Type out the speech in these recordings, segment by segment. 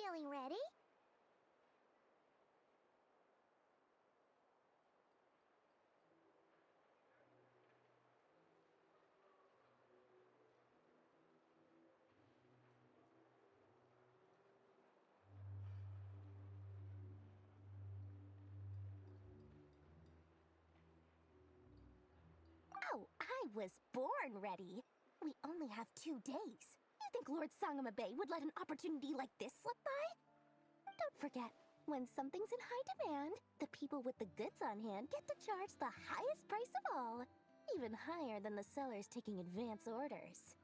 feeling ready. Oh, I was born ready. We only have 2 days. You think Lord Sangamabe would let an opportunity like this slip by? Don't forget, when something's in high demand, the people with the goods on hand get to charge the highest price of all, even higher than the sellers taking advance orders.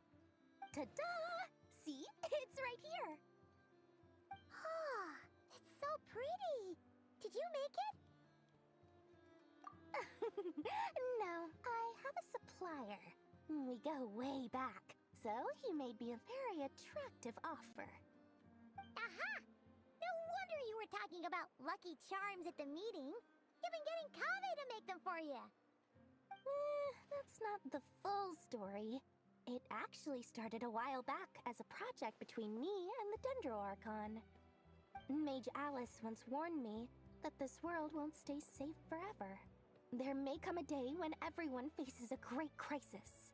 Ta-da! See? It's right here! Oh, it's so pretty. Did you make it? No, I have a supplier. We go way back, so he made me a very attractive offer. Aha! No wonder you were talking about Lucky Charms at the meeting. You've been getting Kaveh to make them for you. That's not the full story. It actually started a while back as a project between me and the Dendro Archon. Mage Alice once warned me that this world won't stay safe forever. There may come a day when everyone faces a great crisis.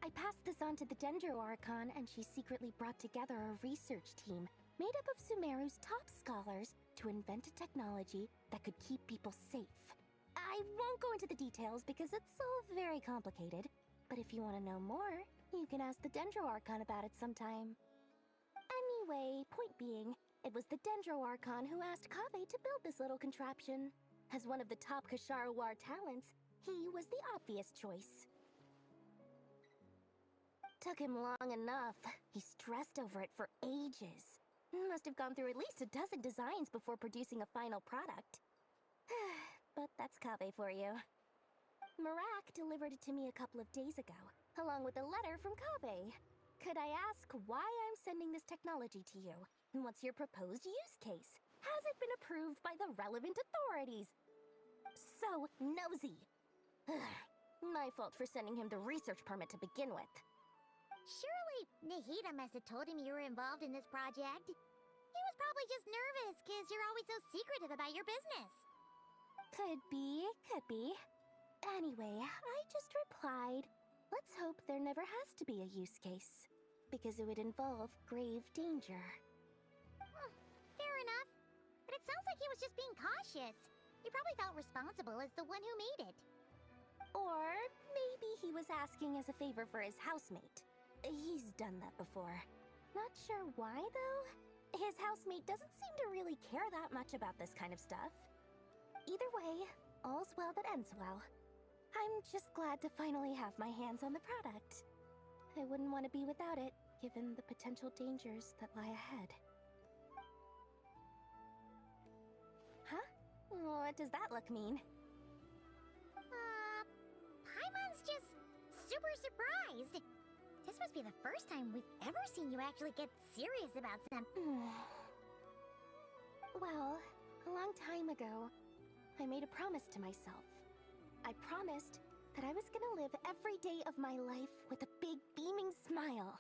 I passed this on to the Dendro Archon, and she secretly brought together a research team made up of Sumeru's top scholars to invent a technology that could keep people safe. I won't go into the details because it's all very complicated, but if you want to know more, you can ask the Dendro Archon about it sometime. Anyway, point being, it was the Dendro Archon who asked Kaveh to build this little contraption. As one of the top Kashara War talents, he was the obvious choice. Took him long enough. He stressed over it for ages. Must have gone through at least a dozen designs before producing a final product. But that's Kaveh for you. Marak delivered it to me a couple of days ago, along with a letter from Kaveh. Could I ask why I'm sending this technology to you? And what's your proposed use case? Has it been approved by the relevant authorities? So nosy. My fault for sending him the research permit to begin with. Surely Nahida must have told him you were involved in this project. He was probably just nervous because you're always so secretive about your business. Could be, could be. Anyway, I just replied, let's hope there never has to be a use case, because it would involve grave danger. Fair enough. But it sounds like he was just being cautious. He probably felt responsible as the one who made it. Or maybe he was asking as a favor for his housemate. He's done that before. Not sure why, though. His housemate doesn't seem to really care that much about this kind of stuff. Either way, all's well that ends well. I'm just glad to finally have my hands on the product. I wouldn't want to be without it, given the potential dangers that lie ahead. Huh? What does that look mean? Paimon's just super surprised. This must be the first time we've ever seen you actually get serious about something. Well, a long time ago, I made a promise to myself. I promised that I was gonna live every day of my life with a big, beaming smile.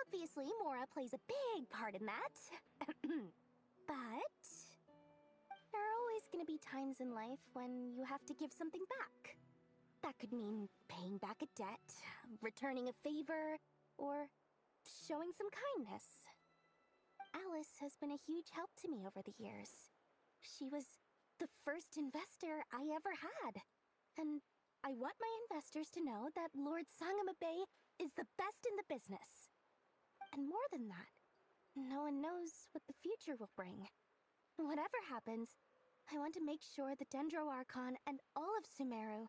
Obviously, Mora plays a big part in that. But there are always gonna be times in life when you have to give something back. That could mean paying back a debt, returning a favor, or showing some kindness. Alice has been a huge help to me over the years. She was the first investor I ever had. And I want my investors to know that Lord Sangamabe is the best in the business. And more than that, no one knows what the future will bring. Whatever happens, I want to make sure the Dendro Archon and all of Sumeru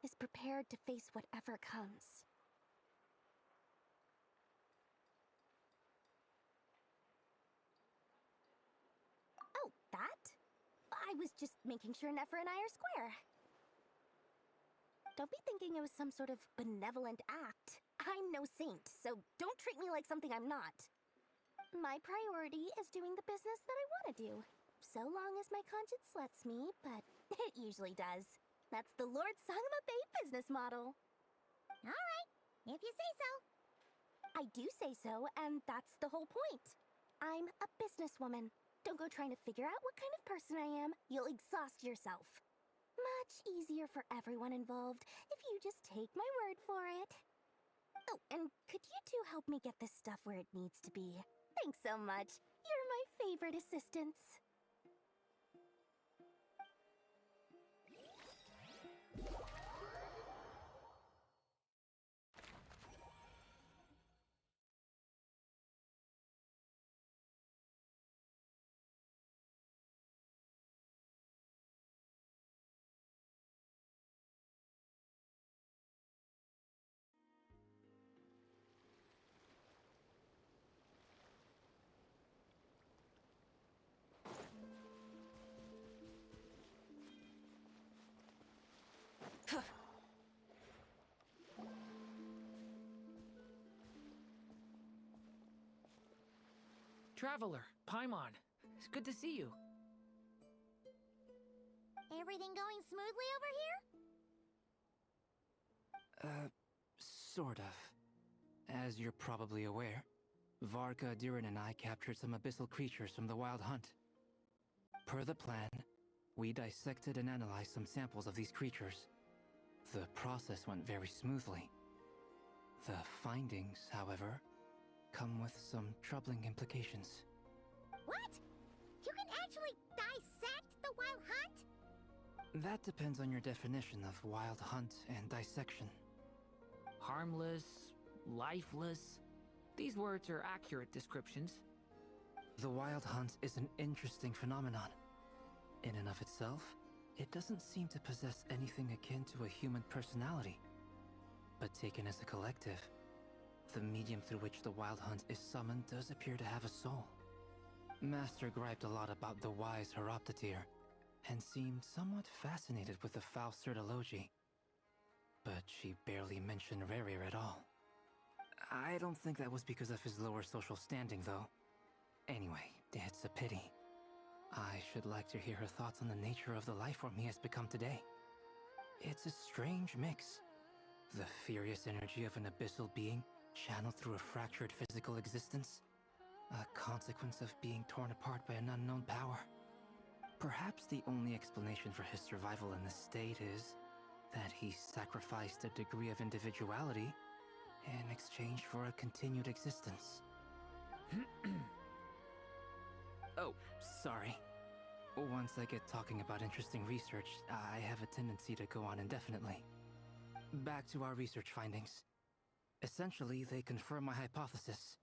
is prepared to face whatever comes. Oh, that? I was just making sure Nefer and I are square. Don't be thinking it was some sort of benevolent act. I'm no saint, so don't treat me like something I'm not. My priority is doing the business that I want to do, so long as my conscience lets me, but it usually does. That's the Lord Sangamabe business model. Alright, if you say so. I do say so, and that's the whole point. I'm a businesswoman. Don't go trying to figure out what kind of person I am. You'll exhaust yourself. Much easier for everyone involved if you just take my word for it. Oh, and could you two help me get this stuff where it needs to be? Thanks so much. You're my favorite assistants. Traveler, Paimon, it's good to see you. Everything going smoothly over here? Sort of. As you're probably aware, Varka, Durin, and I captured some abyssal creatures from the Wild Hunt. Per the plan, we dissected and analyzed some samples of these creatures. The process went very smoothly. The findings, however, come with some troubling implications. What? You can actually dissect the Wild Hunt? That depends on your definition of Wild Hunt and dissection. Harmless, lifeless. These words are accurate descriptions. The Wild Hunt is an interesting phenomenon. In and of itself, it doesn't seem to possess anything akin to a human personality. But taken as a collective, the medium through which the Wild Hunt is summoned does appear to have a soul. Master griped a lot about the wise Horoptotire, and seemed somewhat fascinated with the foul Certology. But she barely mentioned Rerir at all. I don't think that was because of his lower social standing, though. Anyway, it's a pity. I should like to hear her thoughts on the nature of the life form he has become today. It's a strange mix. The furious energy of an abyssal being channeled through a fractured physical existence. A consequence of being torn apart by an unknown power. Perhaps the only explanation for his survival in this state is that he sacrificed a degree of individuality in exchange for a continued existence. Oh, sorry. Once I get talking about interesting research, I have a tendency to go on indefinitely. Back to our research findings. Essentially, they confirm my hypothesis.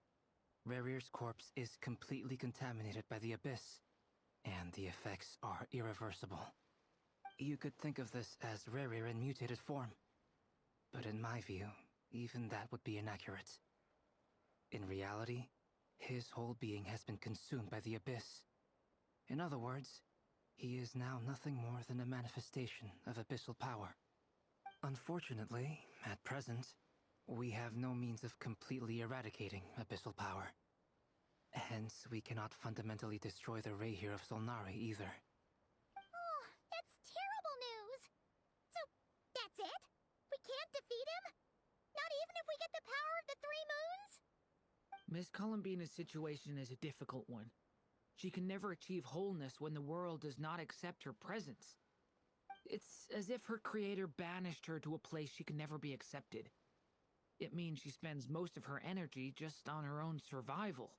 Rerir's corpse is completely contaminated by the Abyss, and the effects are irreversible. You could think of this as Rerir in mutated form. But in my view, even that would be inaccurate. In reality, his whole being has been consumed by the Abyss. In other words, he is now nothing more than a manifestation of abyssal power. Unfortunately, at present, we have no means of completely eradicating abyssal power. Hence, we cannot fundamentally destroy the Rerir of Solnari either. Oh, that's terrible news! So, that's it? We can't defeat him? Not even if we get the power of the Three Moons? Miss Columbina's situation is a difficult one. She can never achieve wholeness when the world does not accept her presence. It's as if her creator banished her to a place she can never be accepted. It means she spends most of her energy just on her own survival.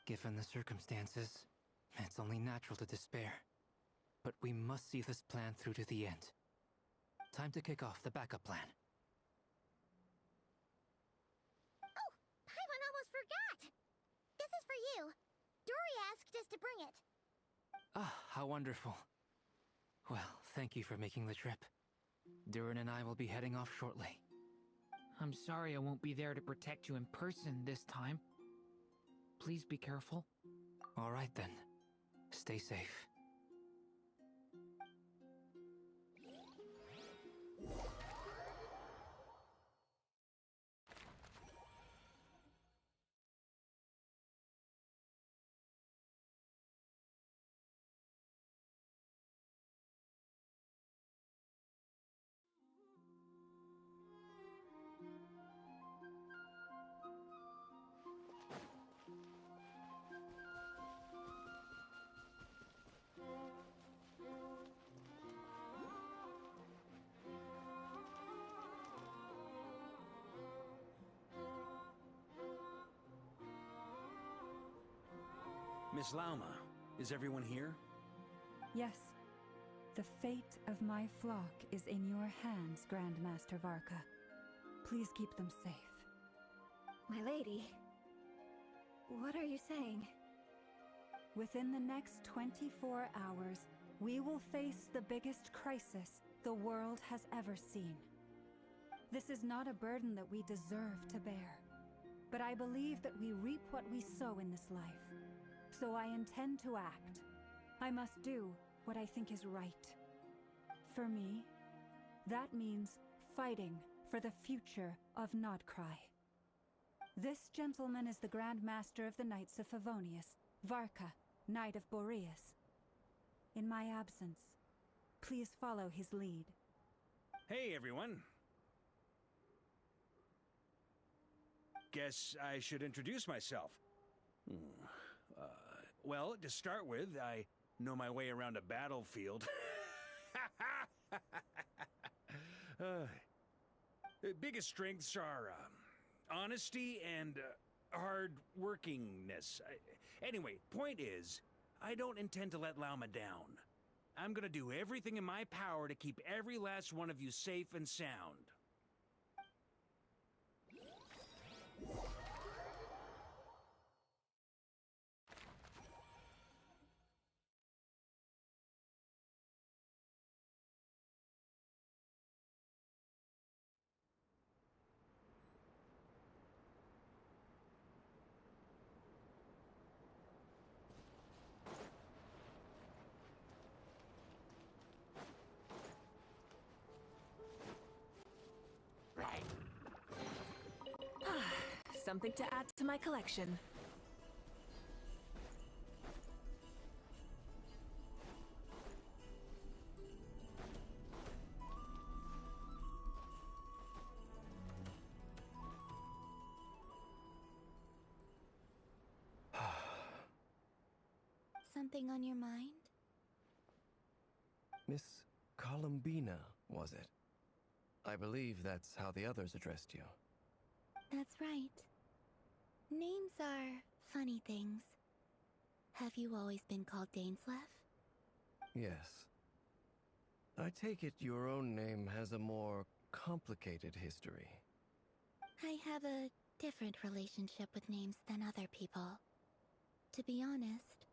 Given the circumstances, it's only natural to despair. But we must see this plan through to the end. Time to kick off the backup plan. Oh, Paimon almost forgot! This is for you. Dory asked us to bring it. Ah, how wonderful. Well, thank you for making the trip. Durin and I will be heading off shortly. I'm sorry I won't be there to protect you in person this time. Please be careful. All right then. Stay safe. Miss Lauma, is everyone here? Yes. The fate of my flock is in your hands, Grandmaster Varka. Please keep them safe. My lady, what are you saying? Within the next 24 hours, we will face the biggest crisis the world has ever seen. This is not a burden that we deserve to bear, but I believe that we reap what we sow in this life. So I intend to act. I must do what I think is right. For me, that means fighting for the future of Nodcry. This gentleman is the Grand Master of the Knights of Favonius, Varka, Knight of Boreas. In my absence, please follow his lead. Hey, everyone. Guess I should introduce myself. Well, to start with, I know my way around a battlefield. Biggest strengths are honesty and hard-workingness. Anyway, point is, I don't intend to let Lauma down. I'm gonna do everything in my power to keep every last one of you safe and sound. Something to add to my collection. Something on your mind? Miss Columbina, was it? I believe that's how the others addressed you. That's right. Names are funny things. Have you always been called Dainsleff? Yes. I take it your own name has a more complicated history. I have a different relationship with names than other people. To be honest,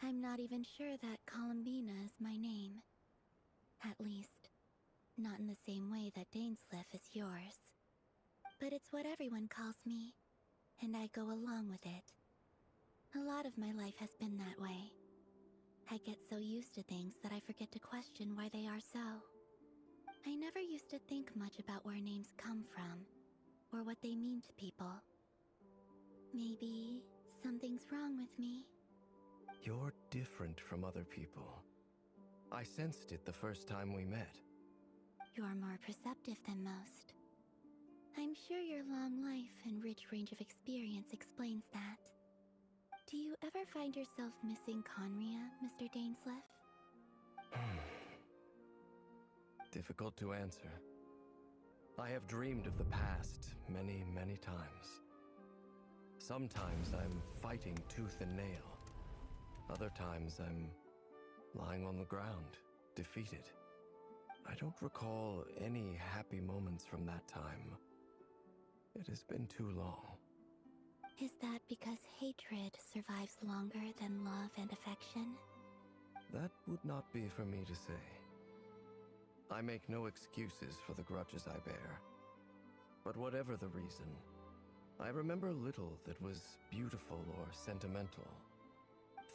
I'm not even sure that Columbina is my name. At least, not in the same way that Dainsleff is yours. But it's what everyone calls me, and I go along with it. A lot of my life has been that way. I get so used to things that I forget to question why they are so. I never used to think much about where names come from, or what they mean to people. Maybe something's wrong with me. You're different from other people. I sensed it the first time we met. You're more perceptive than most. I'm sure your long life and rich range of experience explains that. Do you ever find yourself missing Conria, Mr. Dainsleff? Difficult to answer. I have dreamed of the past many, many times. Sometimes I'm fighting tooth and nail. Other times I'm lying on the ground, defeated. I don't recall any happy moments from that time. It has been too long. Is that because hatred survives longer than love and affection? That would not be for me to say. I make no excuses for the grudges I bear. But whatever the reason, I remember little that was beautiful or sentimental.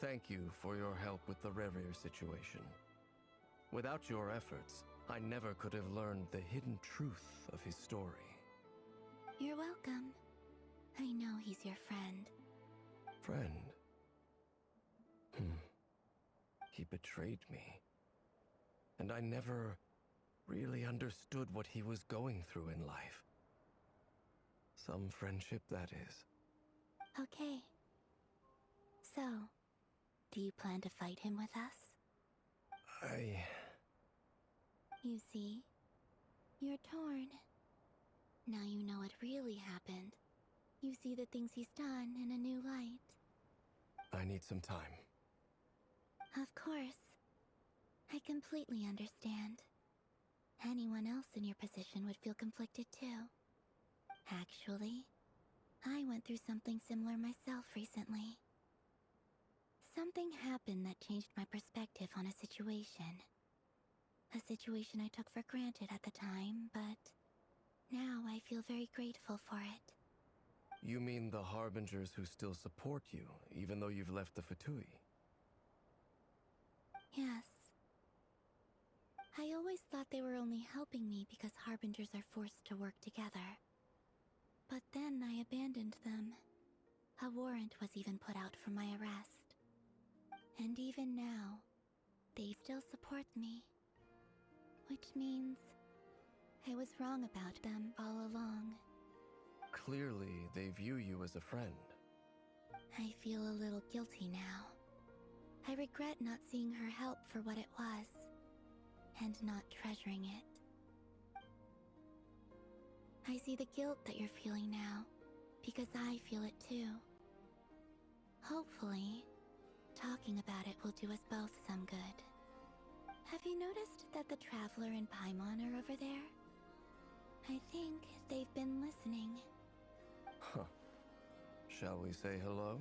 Thank you for your help with the Rerir situation. Without your efforts, I never could have learned the hidden truth of his story. You're welcome. I know he's your friend. Friend? He betrayed me. And I never really understood what he was going through in life. Some friendship, that is. Okay. So, do you plan to fight him with us? You see, you're torn. Now you know what really happened. You see the things he's done in a new light. I need some time. Of course. I completely understand. Anyone else in your position would feel conflicted too. Actually, I went through something similar myself recently. Something happened that changed my perspective on a situation. A situation I took for granted at the time, but now I feel very grateful for it. You mean the Harbingers who still support you, even though you've left the Fatui? Yes. I always thought they were only helping me because Harbingers are forced to work together. But then I abandoned them. A warrant was even put out for my arrest. And even now, they still support me. Which means I was wrong about them all along. Clearly, they view you as a friend. I feel a little guilty now. I regret not seeing her help for what it was, and not treasuring it. I see the guilt that you're feeling now, because I feel it too. Hopefully, talking about it will do us both some good. Have you noticed that the Traveler and Paimon are over there? I think they've been listening. Huh. Shall we say hello?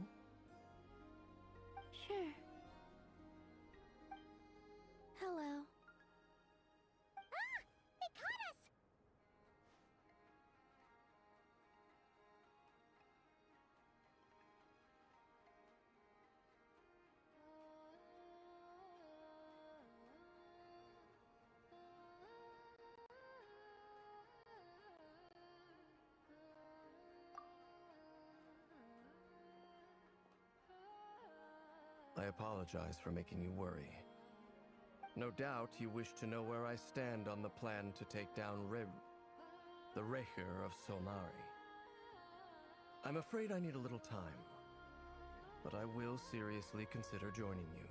Sure. Hello. Ah! They caught us! I apologize for making you worry. No doubt you wish to know where I stand on the plan to take down the Recher of Solmari. I'm afraid I need a little time, but I will seriously consider joining you.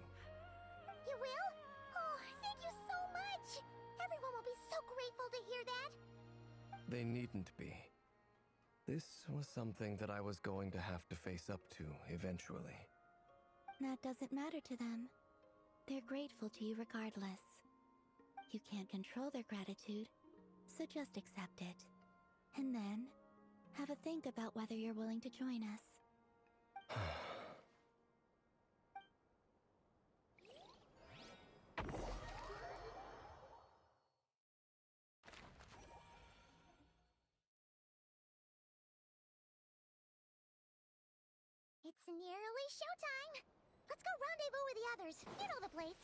You will? Oh, thank you so much! Everyone will be so grateful to hear that! They needn't be. This was something that I was going to have to face up to eventually. That doesn't matter to them. They're grateful to you regardless. You can't control their gratitude, so just accept it. And then, have a think about whether you're willing to join us. It's nearly showtime! Let's go rendezvous with the others. You know the place.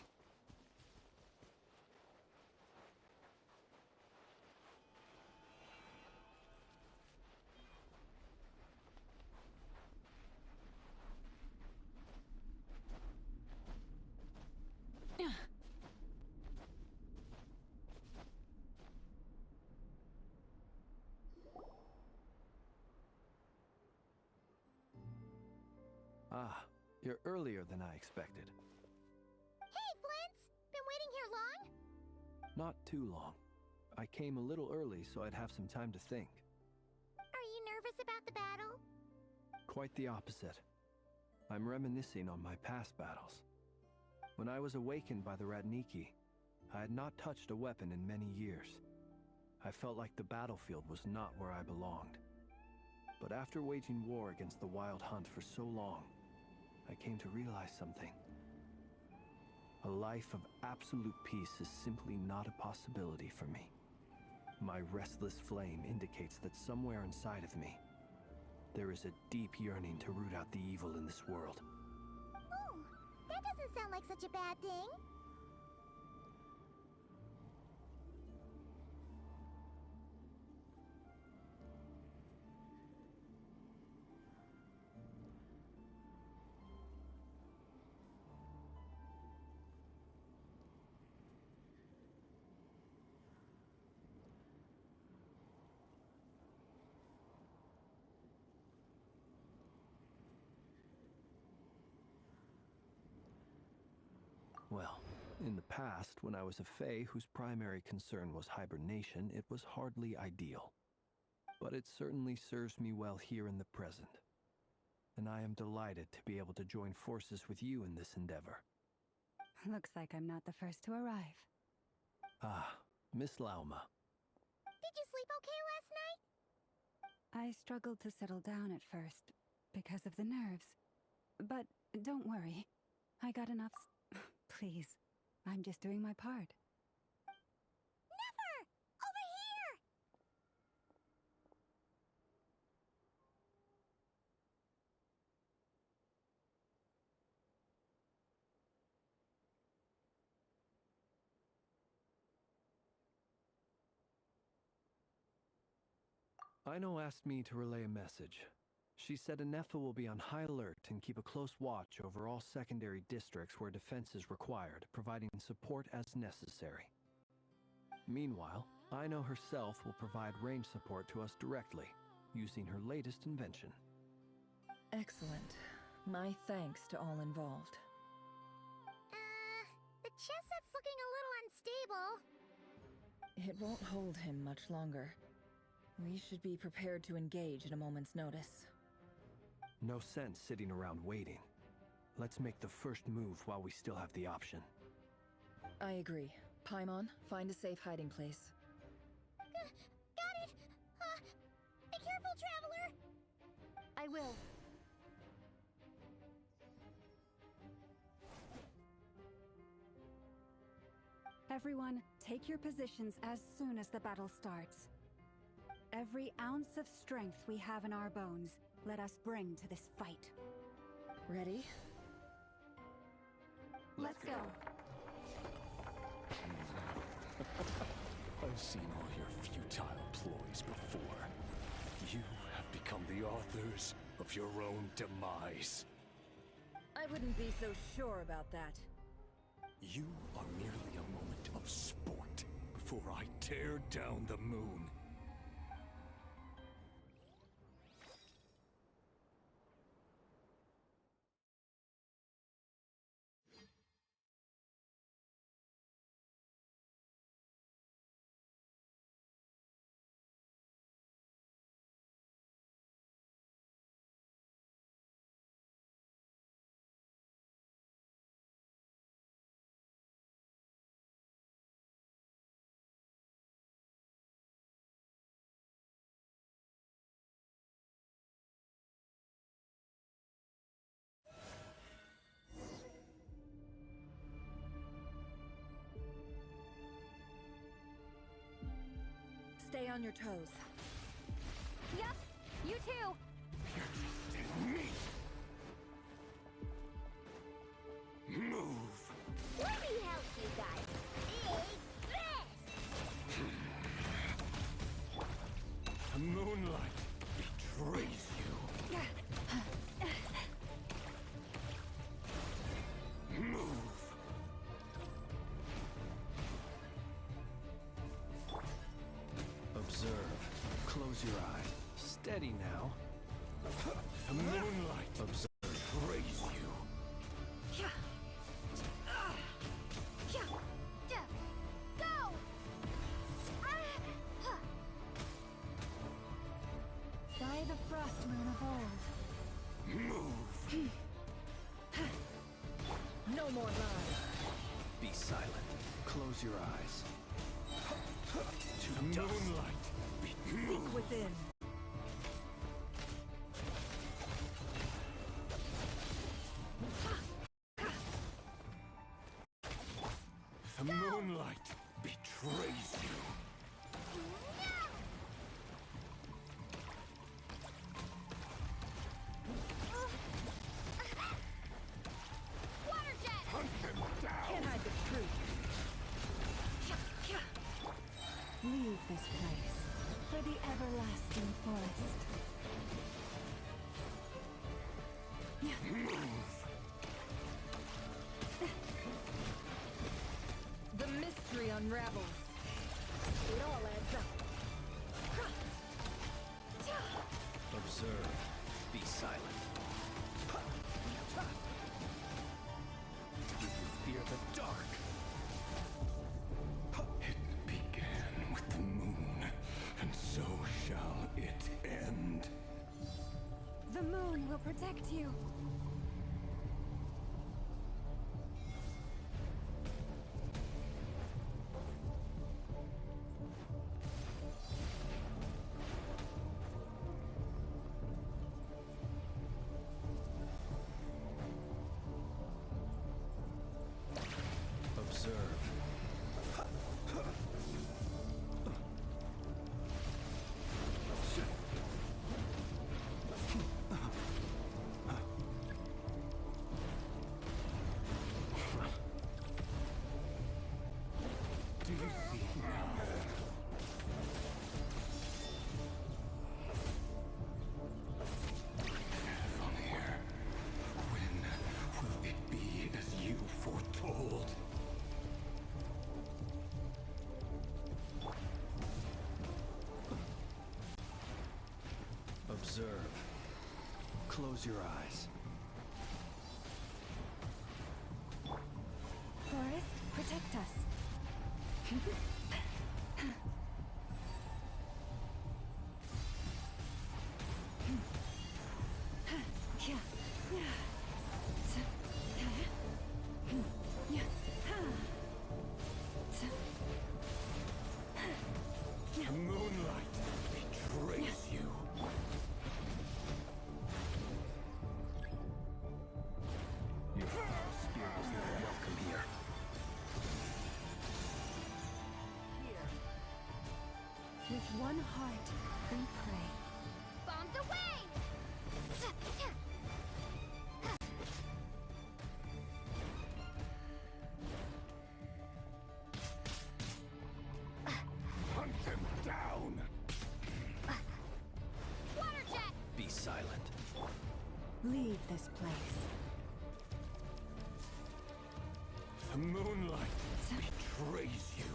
Ah, you're earlier than I expected. Hey, Flint's! Been waiting here long? Not too long. I came a little early so I'd have some time to think. Are you nervous about the battle? Quite the opposite. I'm reminiscing on my past battles. When I was awakened by the Ratniki, I had not touched a weapon in many years. I felt like the battlefield was not where I belonged. But after waging war against the Wild Hunt for so long, I came to realize something. A life of absolute peace is simply not a possibility for me. My restless flame indicates that somewhere inside of me, there is a deep yearning to root out the evil in this world. Oh, that doesn't sound like such a bad thing. Well, in the past, when I was a Fae whose primary concern was hibernation, it was hardly ideal. But it certainly serves me well here in the present. and I am delighted to be able to join forces with you in this endeavor. Looks like I'm not the first to arrive. Ah, Miss Lauma. Did you sleep okay last night? I struggled to settle down at first because of the nerves. But don't worry. I got enough Please, I'm just doing my part. Never! Over here! Aino asked me to relay a message. She said Anefa will be on high alert and keep a close watch over all secondary districts where defense is required, providing support as necessary. Meanwhile, Aino herself will provide range support to us directly, using her latest invention. Excellent. My thanks to all involved. The chess set's looking a little unstable. It won't hold him much longer. We should be prepared to engage at a moment's notice. No sense sitting around waiting. Let's make the first move while we still have the option. I agree. Paimon, find a safe hiding place. Got it! Be careful, Traveler! I will. Everyone, take your positions as soon as the battle starts. Every ounce of strength we have in our bones, let us bring to this fight. Ready? Let's go. I've seen all your futile ploys before. You have become the authors of your own demise. I wouldn't be so sure about that. You are merely a moment of sport before I tear down the moon. Stay on your toes. Yup, you too! Me! Move! Let me help you guys! Take this! The moonlight betrays you. Move! Observe. Close your eye. Steady now. The moonlight betrays you. Go! By the frost moon of old. Move! No more lies. Be silent. Close your eyes. The moonlight Seek within. The moonlight betrays you. Water jet! Hunt them down! Can't hide the truth. Leave this place for the everlasting forest. The mystery unravels. It all adds up. Observe. Be silent. You fear the dark. It began with the moon, and so shall it end. The moon will protect you. Observe. Do you see now? From here, when will it be as you foretold? Observe. Close your eyes. Forest, protect us. The moonlight betrays you. Your foul spirit is not welcome here. With one heart, we pray. Bombs away! Hunt them down. Water jet! Be silent. Leave this place. The moonlight betrays you.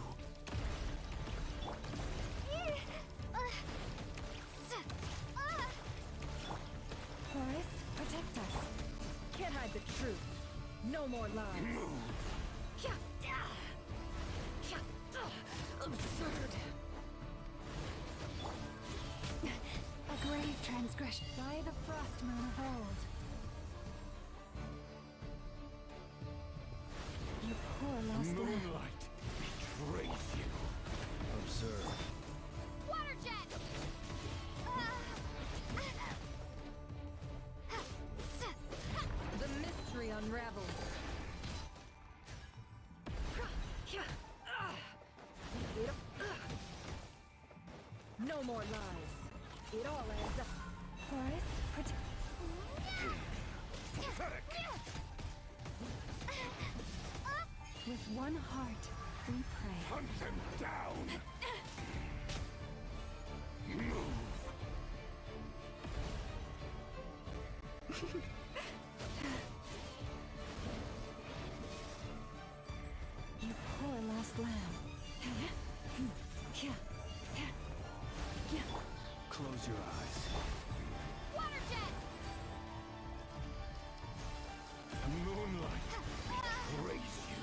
Forest, protect us. Can't hide the truth. No more lies. Absurd. A grave transgression by the frost moon of old. You poor lost lamb. Moonlight betrays you. Observe. Water jet! The mystery unravels. No more lies. It all adds up. Forest, protect. Pathetic. With one heart, we pray. Hunt them down. Move. You poor lost lamb. Close your eyes. Water jet! The moonlight betrays you.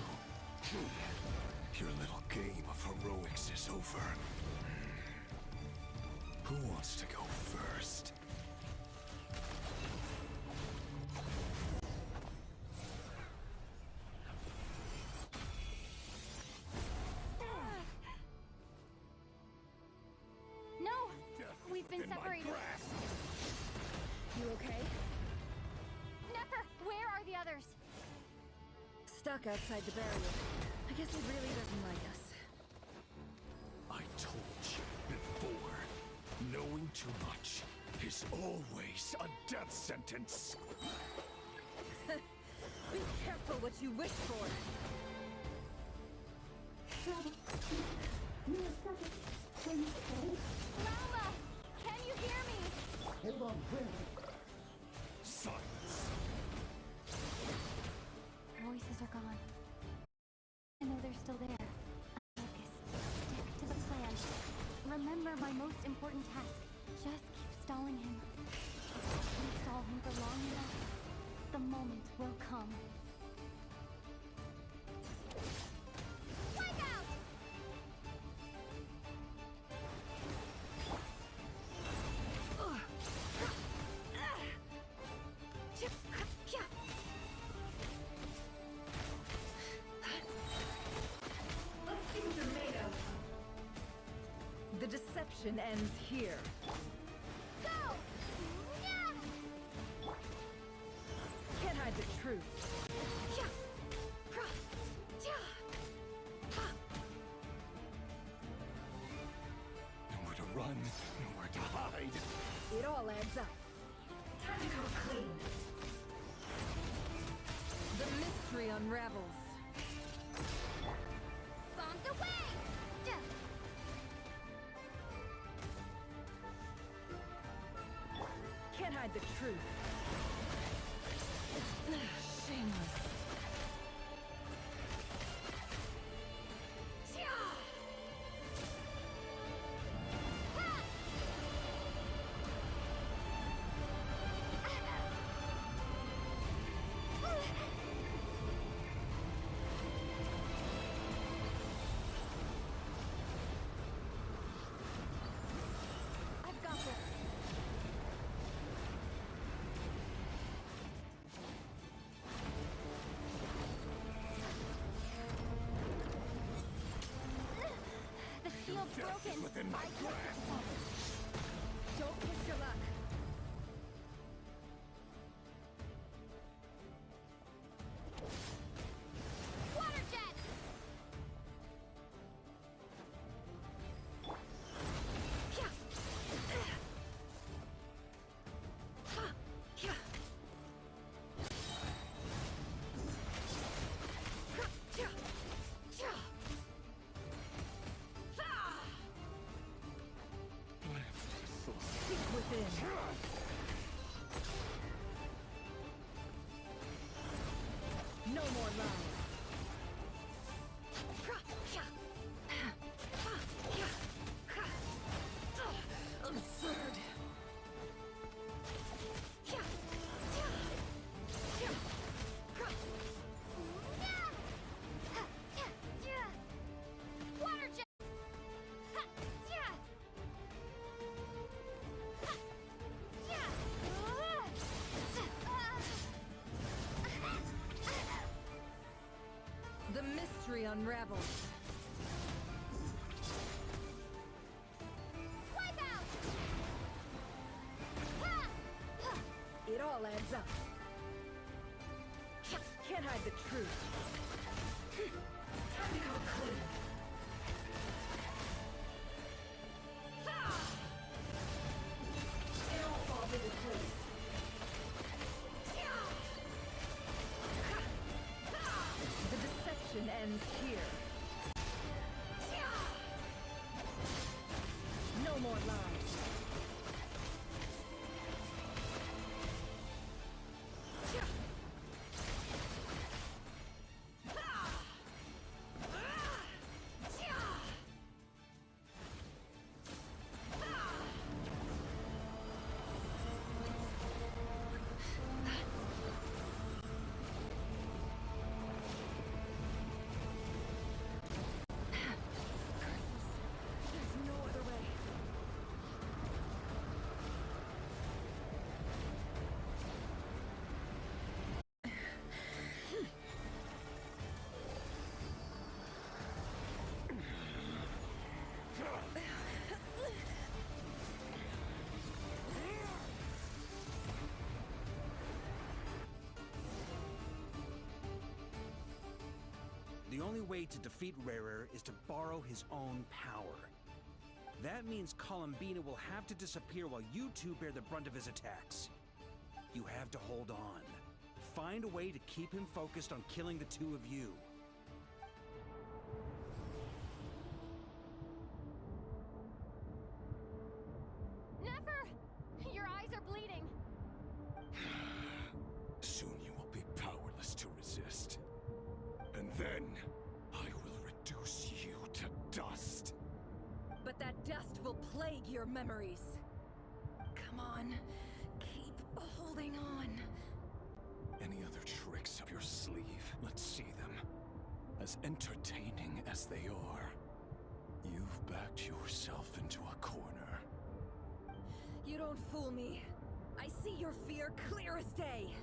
Your little game of heroics is over. Who wants to go first? No! We've been In my separated. grasp. You okay? Nepper, where are the others? Stuck outside the barrier. I guess he really doesn't like us. I told you before, knowing too much is always a death sentence. Be careful what you wish for. Mama! Can you hear me? Silence. Voices are gone. I know they're still there. Focus. Stick to the plan. Remember my most important task. Just keep stalling him. If you stall him for long enough, the moment will come. Wipe out! deception ends here. Go! Yeah! Can't hide the truth. Nowhere to run, nowhere to hide. It all adds up. Time to go clean. The mystery unravels. Bombs away! Can't hide the truth. Shameless. I've got this. The shield's broken. Within my grasp. Don't push your luck. Water jet! Seek within. No more lies. Absurd. Water jet! The mystery unravels. Wipe out! It all adds up. Can't hide the truth. Time to go clean. It all falls into place. The deception ends here. No more lies. There's no other way. The only way to defeat Rarer is to borrow his own power. That means Columbina will have to disappear while you two bear the brunt of his attacks. You have to hold on. Find a way to keep him focused on killing the two of you. Never! Your eyes are bleeding. Soon you will be powerless to resist. And then, I will reduce you to dust. But that dust will plague your memories. Come on, keep holding on. Any other tricks up your sleeve? Let's see them. As entertaining as they are, you've backed yourself into a corner. You don't fool me. I see your fear clear as day.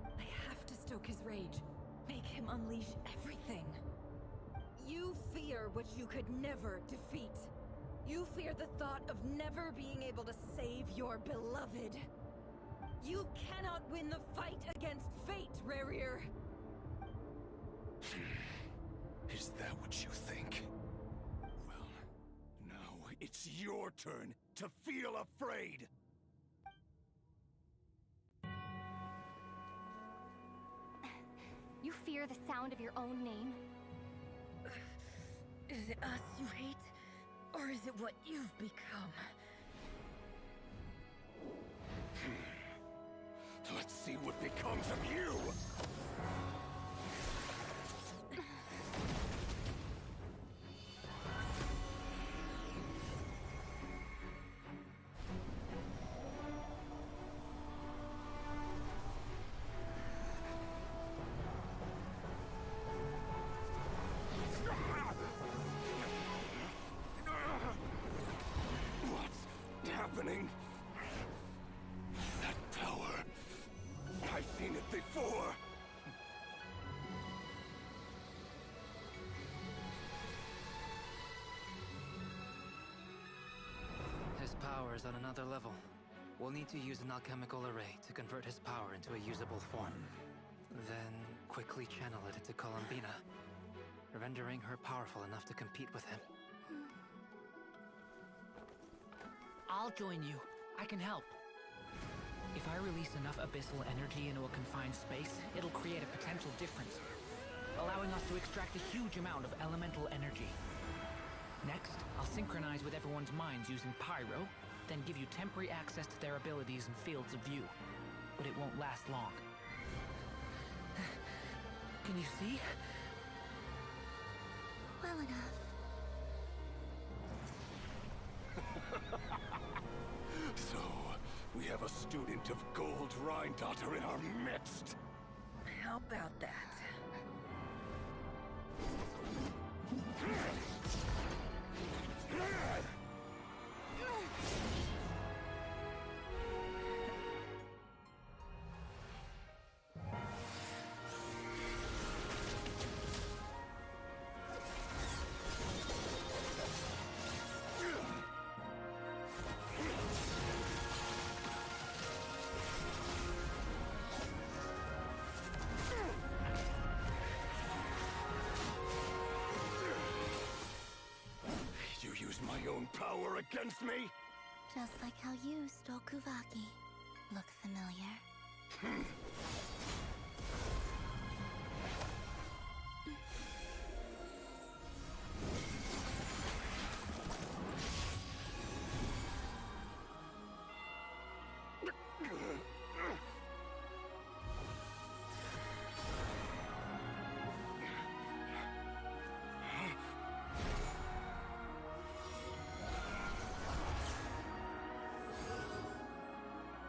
I have to stoke his rage. Make him unleash everything. You fear what you could never defeat. You fear the thought of never being able to save your beloved. You cannot win the fight against fate, Rerir. Is that what you think? Well, now it's your turn to feel afraid! You fear the sound of your own name? Is it us you hate? Or is it what you've become? Let's see what becomes of you! What's happening? That power... I've seen it before! His power is on another level. We'll need to use an alchemical array to convert his power into a usable form. Then quickly channel it into Columbina, rendering her powerful enough to compete with him. I'll join you. I can help. If I release enough abyssal energy into a confined space, it'll create a potential difference, allowing us to extract a huge amount of elemental energy. Next, I'll synchronize with everyone's minds using pyro, then give you temporary access to their abilities and fields of view. But it won't last long. Can you see? Well enough. So, we have a student of Gold Rhine-Daughter in our midst. How about that? You use my own power against me? Just like how you stole Kuvaki. Look familiar?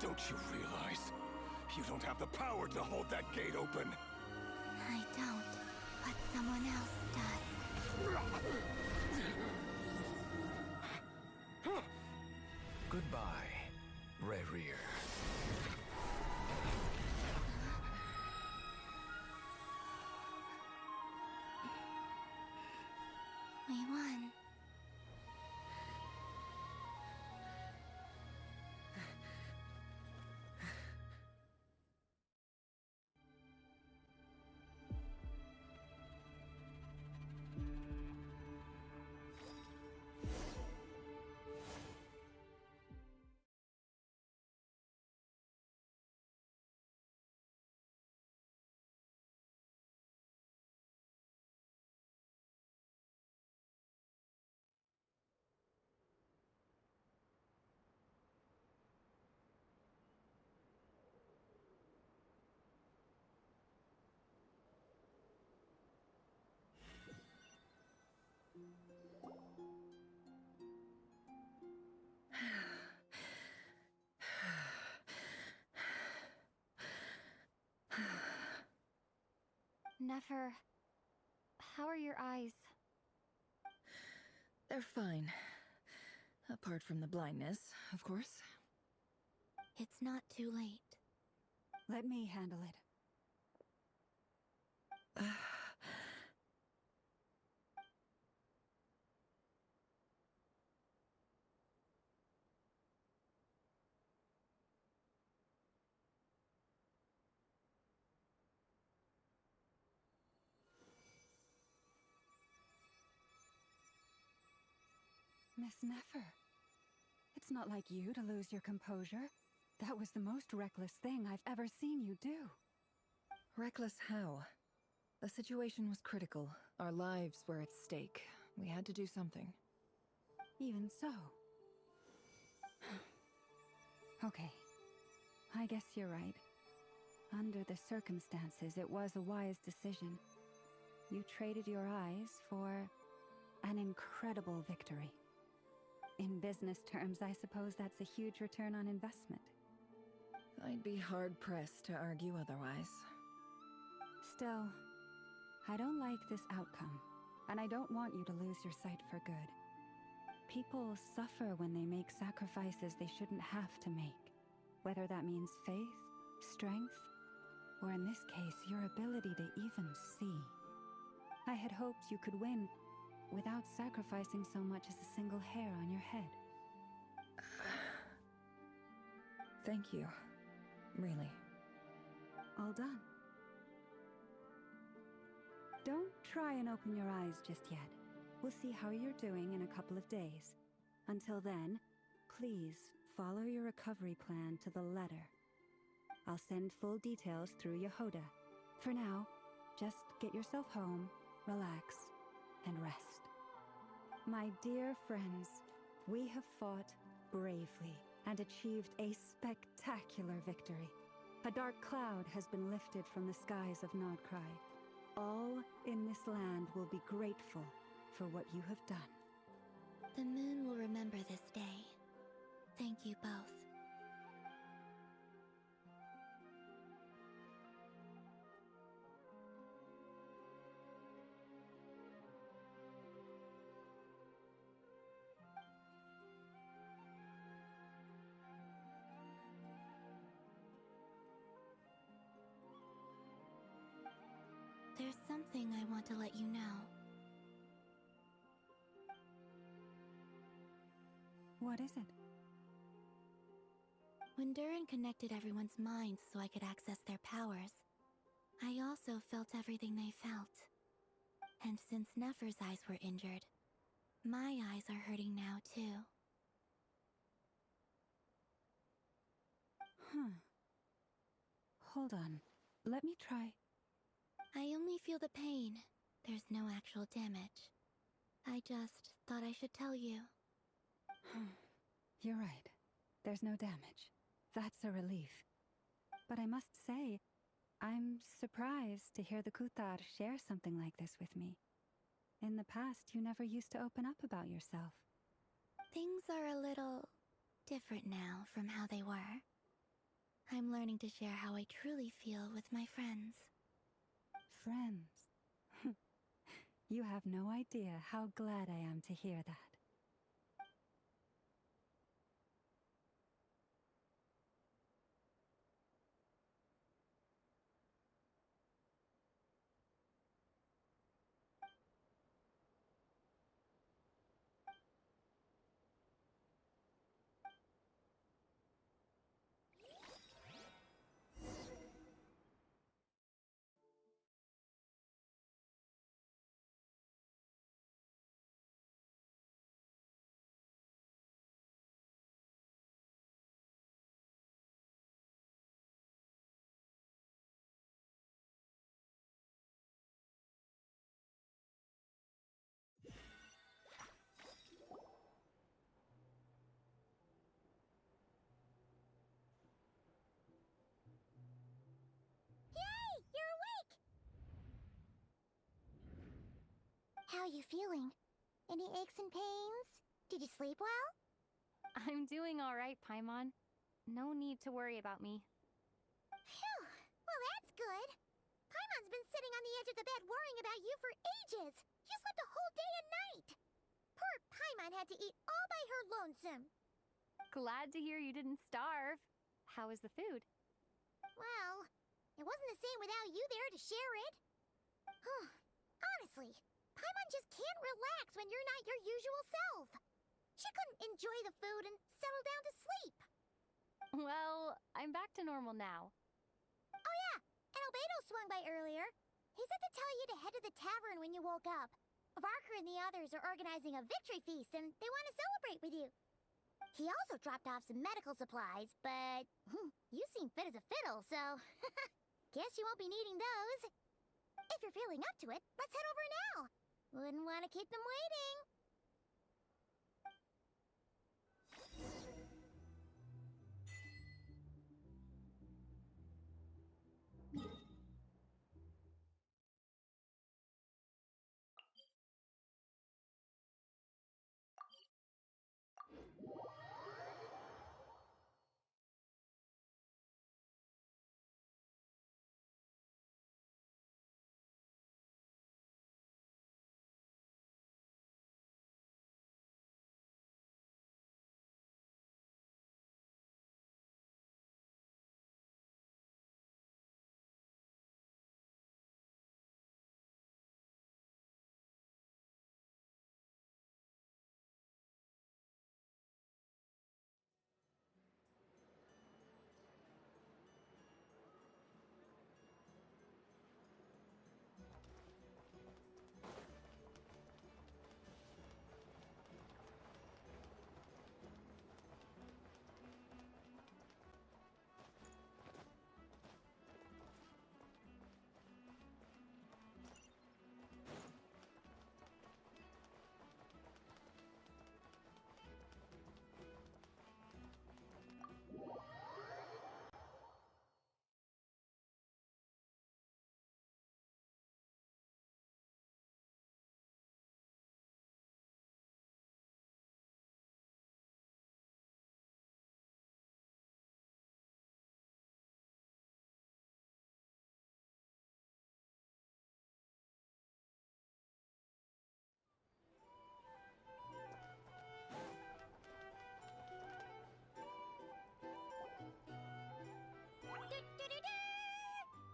Don't you realize? You don't have the power to hold that gate open. I don't, but someone else does. Goodbye, Rerir. We won. Nefer, how are your eyes? They're fine. Apart from the blindness, of course. It's not too late. Let me handle it. Miss Nefer. It's not like you to lose your composure. That was the most reckless thing I've ever seen you do. Reckless how? The situation was critical. Our lives were at stake. We had to do something. Even so. Okay. I guess you're right. Under the circumstances, it was a wise decision. You traded your eyes for an incredible victory. In business terms, I suppose that's a huge return on investment. I'd be hard-pressed to argue otherwise. Still, I don't like this outcome, and I don't want you to lose your sight for good. People suffer when they make sacrifices they shouldn't have to make, whether that means faith, strength, or in this case, your ability to even see. I had hoped you could win without sacrificing so much as a single hair on your head. Thank you. Really. All done. Don't try and open your eyes just yet. We'll see how you're doing in a couple of days. Until then, please follow your recovery plan to the letter. I'll send full details through Yehoda. For now, just get yourself home, relax, and rest. My dear friends, we have fought bravely and achieved a spectacular victory. A dark cloud has been lifted from the skies of Nodcry. All in this land will be grateful for what you have done. The moon will remember this day. Thank you both. There's something I want to let you know. What is it? When Durin connected everyone's minds so I could access their powers, I also felt everything they felt. And since Nefer's eyes were injured, my eyes are hurting now too. Hold on. Let me try. I only feel the pain. There's no actual damage. I just thought I should tell you. You're right. There's no damage. That's a relief. But I must say, I'm surprised to hear the Kuthar share something like this with me. In the past, you never used to open up about yourself. Things are a little different now from how they were. I'm learning to share how I truly feel with my friends. Friends? You have no idea how glad I am to hear that. How are you feeling? Any aches and pains? Did you sleep well? I'm doing all right, Paimon. No need to worry about me. Phew! Well, that's good. Paimon's been sitting on the edge of the bed worrying about you for ages. You slept a whole day and night. Poor Paimon had to eat all by her lonesome. Glad to hear you didn't starve. How was the food? Well, it wasn't the same without you there to share it. Honestly, Paimon just can't relax when you're not your usual self. She couldn't enjoy the food and settle down to sleep. Well, I'm back to normal now. Oh yeah, and Albedo swung by earlier. He said to tell you to head to the tavern when you woke up. Varker and the others are organizing a victory feast and they want to celebrate with you. He also dropped off some medical supplies, but you seem fit as a fiddle, so guess you won't be needing those. If you're feeling up to it, let's head over now. Wouldn't want to keep them waiting.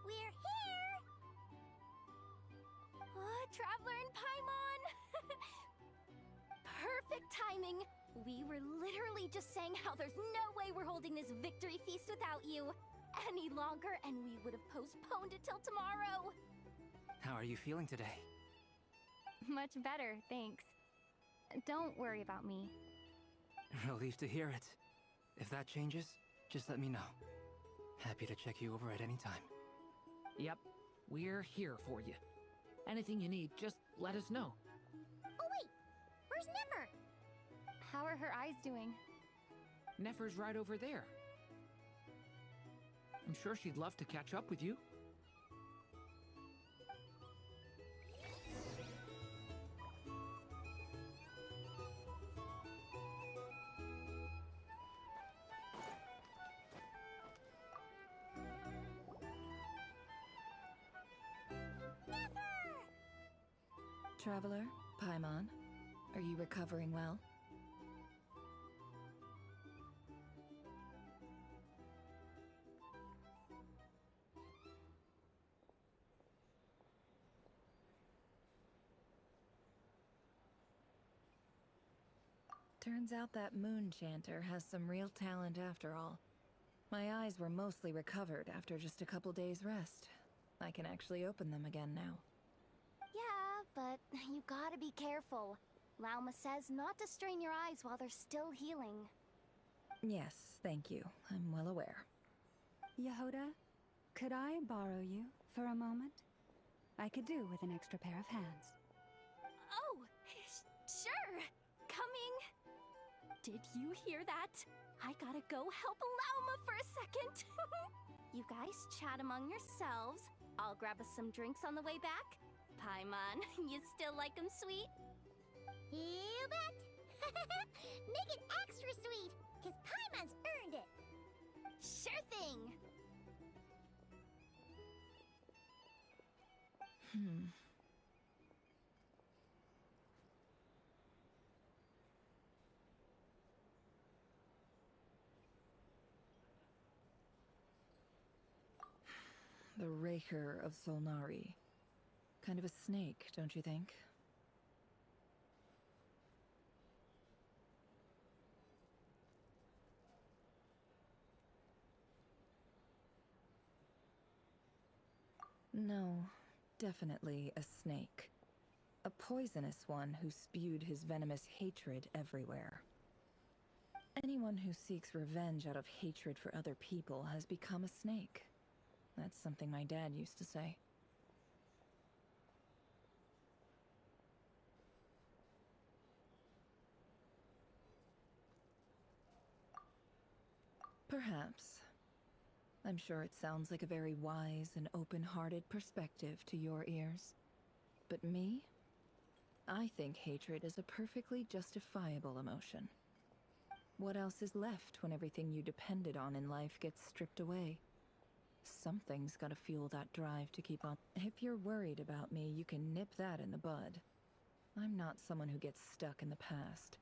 We're here! Traveler and Paimon! Perfect timing! We were literally just saying how there's no way we're holding this victory feast without you any longer, and we would have postponed it till tomorrow. How are you feeling today? Much better, thanks. Don't worry about me. Relieved to hear it. If that changes, just let me know. Happy to check you over at any time. Yep, we're here for you. Anything you need, just let us know. Oh wait, where's Nefer? How are her eyes doing? Nefer's right over there. I'm sure she'd love to catch up with you. Traveler, Paimon, are you recovering well? Turns out that moon chanter has some real talent after all. My eyes were mostly recovered after just a couple days' rest. I can actually open them again now. Yeah, but you gotta be careful. Lauma says not to strain your eyes while they're still healing. Yes, thank you. I'm well aware. Yehoda, could I borrow you for a moment? I could do with an extra pair of hands. Oh, sure. Coming. Did you hear that? I gotta go help Lauma for a second. You guys chat among yourselves. I'll grab us some drinks on the way back. Paimon, you still like 'em sweet? You bet! Make it extra sweet, because Paimon's earned it! Sure thing! The Raker of Solnari. Kind of a snake, don't you think? No, definitely a snake. A poisonous one who spewed his venomous hatred everywhere. Anyone who seeks revenge out of hatred for other people has become a snake. That's something my dad used to say. Perhaps. I'm sure it sounds like a very wise and open-hearted perspective to your ears. But me? I think hatred is a perfectly justifiable emotion. What else is left when everything you depended on in life gets stripped away? Something's gotta fuel that drive to keep on. If you're worried about me, you can nip that in the bud. I'm not someone who gets stuck in the past.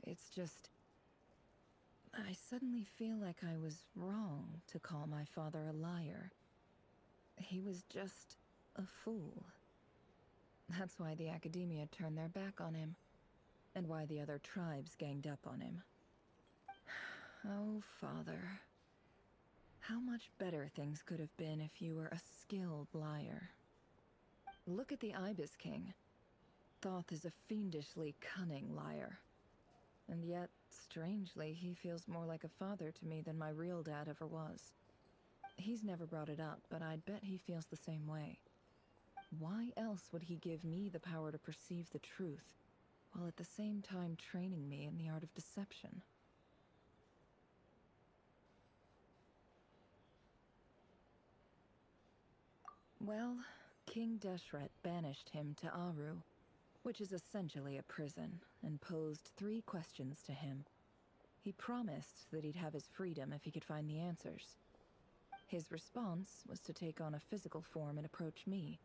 It's just... I suddenly feel like I was wrong to call my father a liar. He was just a fool. That's why the academia turned their back on him, and why the other tribes ganged up on him. Oh, Father. How much better things could have been if you were a skilled liar. Look at the Ibis King. Thoth is a fiendishly cunning liar. And yet, strangely, he feels more like a father to me than my real dad ever was. He's never brought it up, but I'd bet he feels the same way. Why else would he give me the power to perceive the truth, while at the same time training me in the art of deception? Well, King Deshret banished him to Aru, which is essentially a prison, and posed 3 questions to him. He promised that he'd have his freedom if he could find the answers. His response was to take on a physical form and approach me,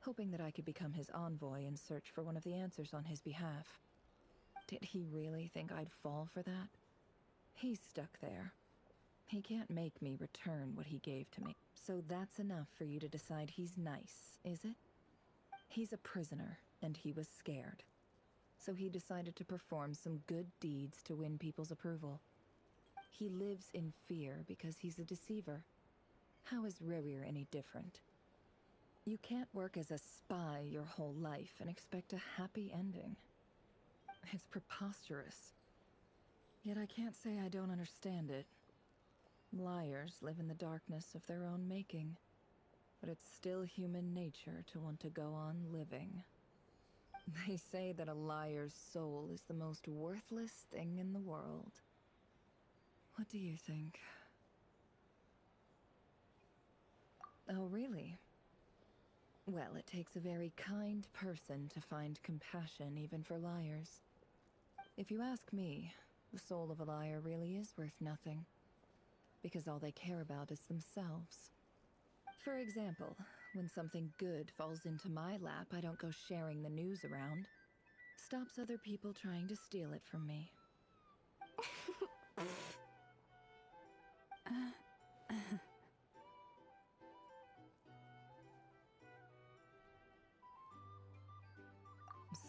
hoping that I could become his envoy and search for one of the answers on his behalf. Did he really think I'd fall for that? He's stuck there. He can't make me return what he gave to me. So that's enough for you to decide he's nice, is it? He's a prisoner, and he was scared. So he decided to perform some good deeds to win people's approval. He lives in fear because he's a deceiver. How is Rerir any different? You can't work as a spy your whole life and expect a happy ending. It's preposterous. Yet I can't say I don't understand it. Liars live in the darkness of their own making, but it's still human nature to want to go on living. They say that a liar's soul is the most worthless thing in the world. What do you think? Oh, really? Well, it takes a very kind person to find compassion even for liars. If you ask me, the soul of a liar really is worth nothing, because all they care about is themselves. For example, when something good falls into my lap, I don't go sharing the news around. Stops other people trying to steal it from me.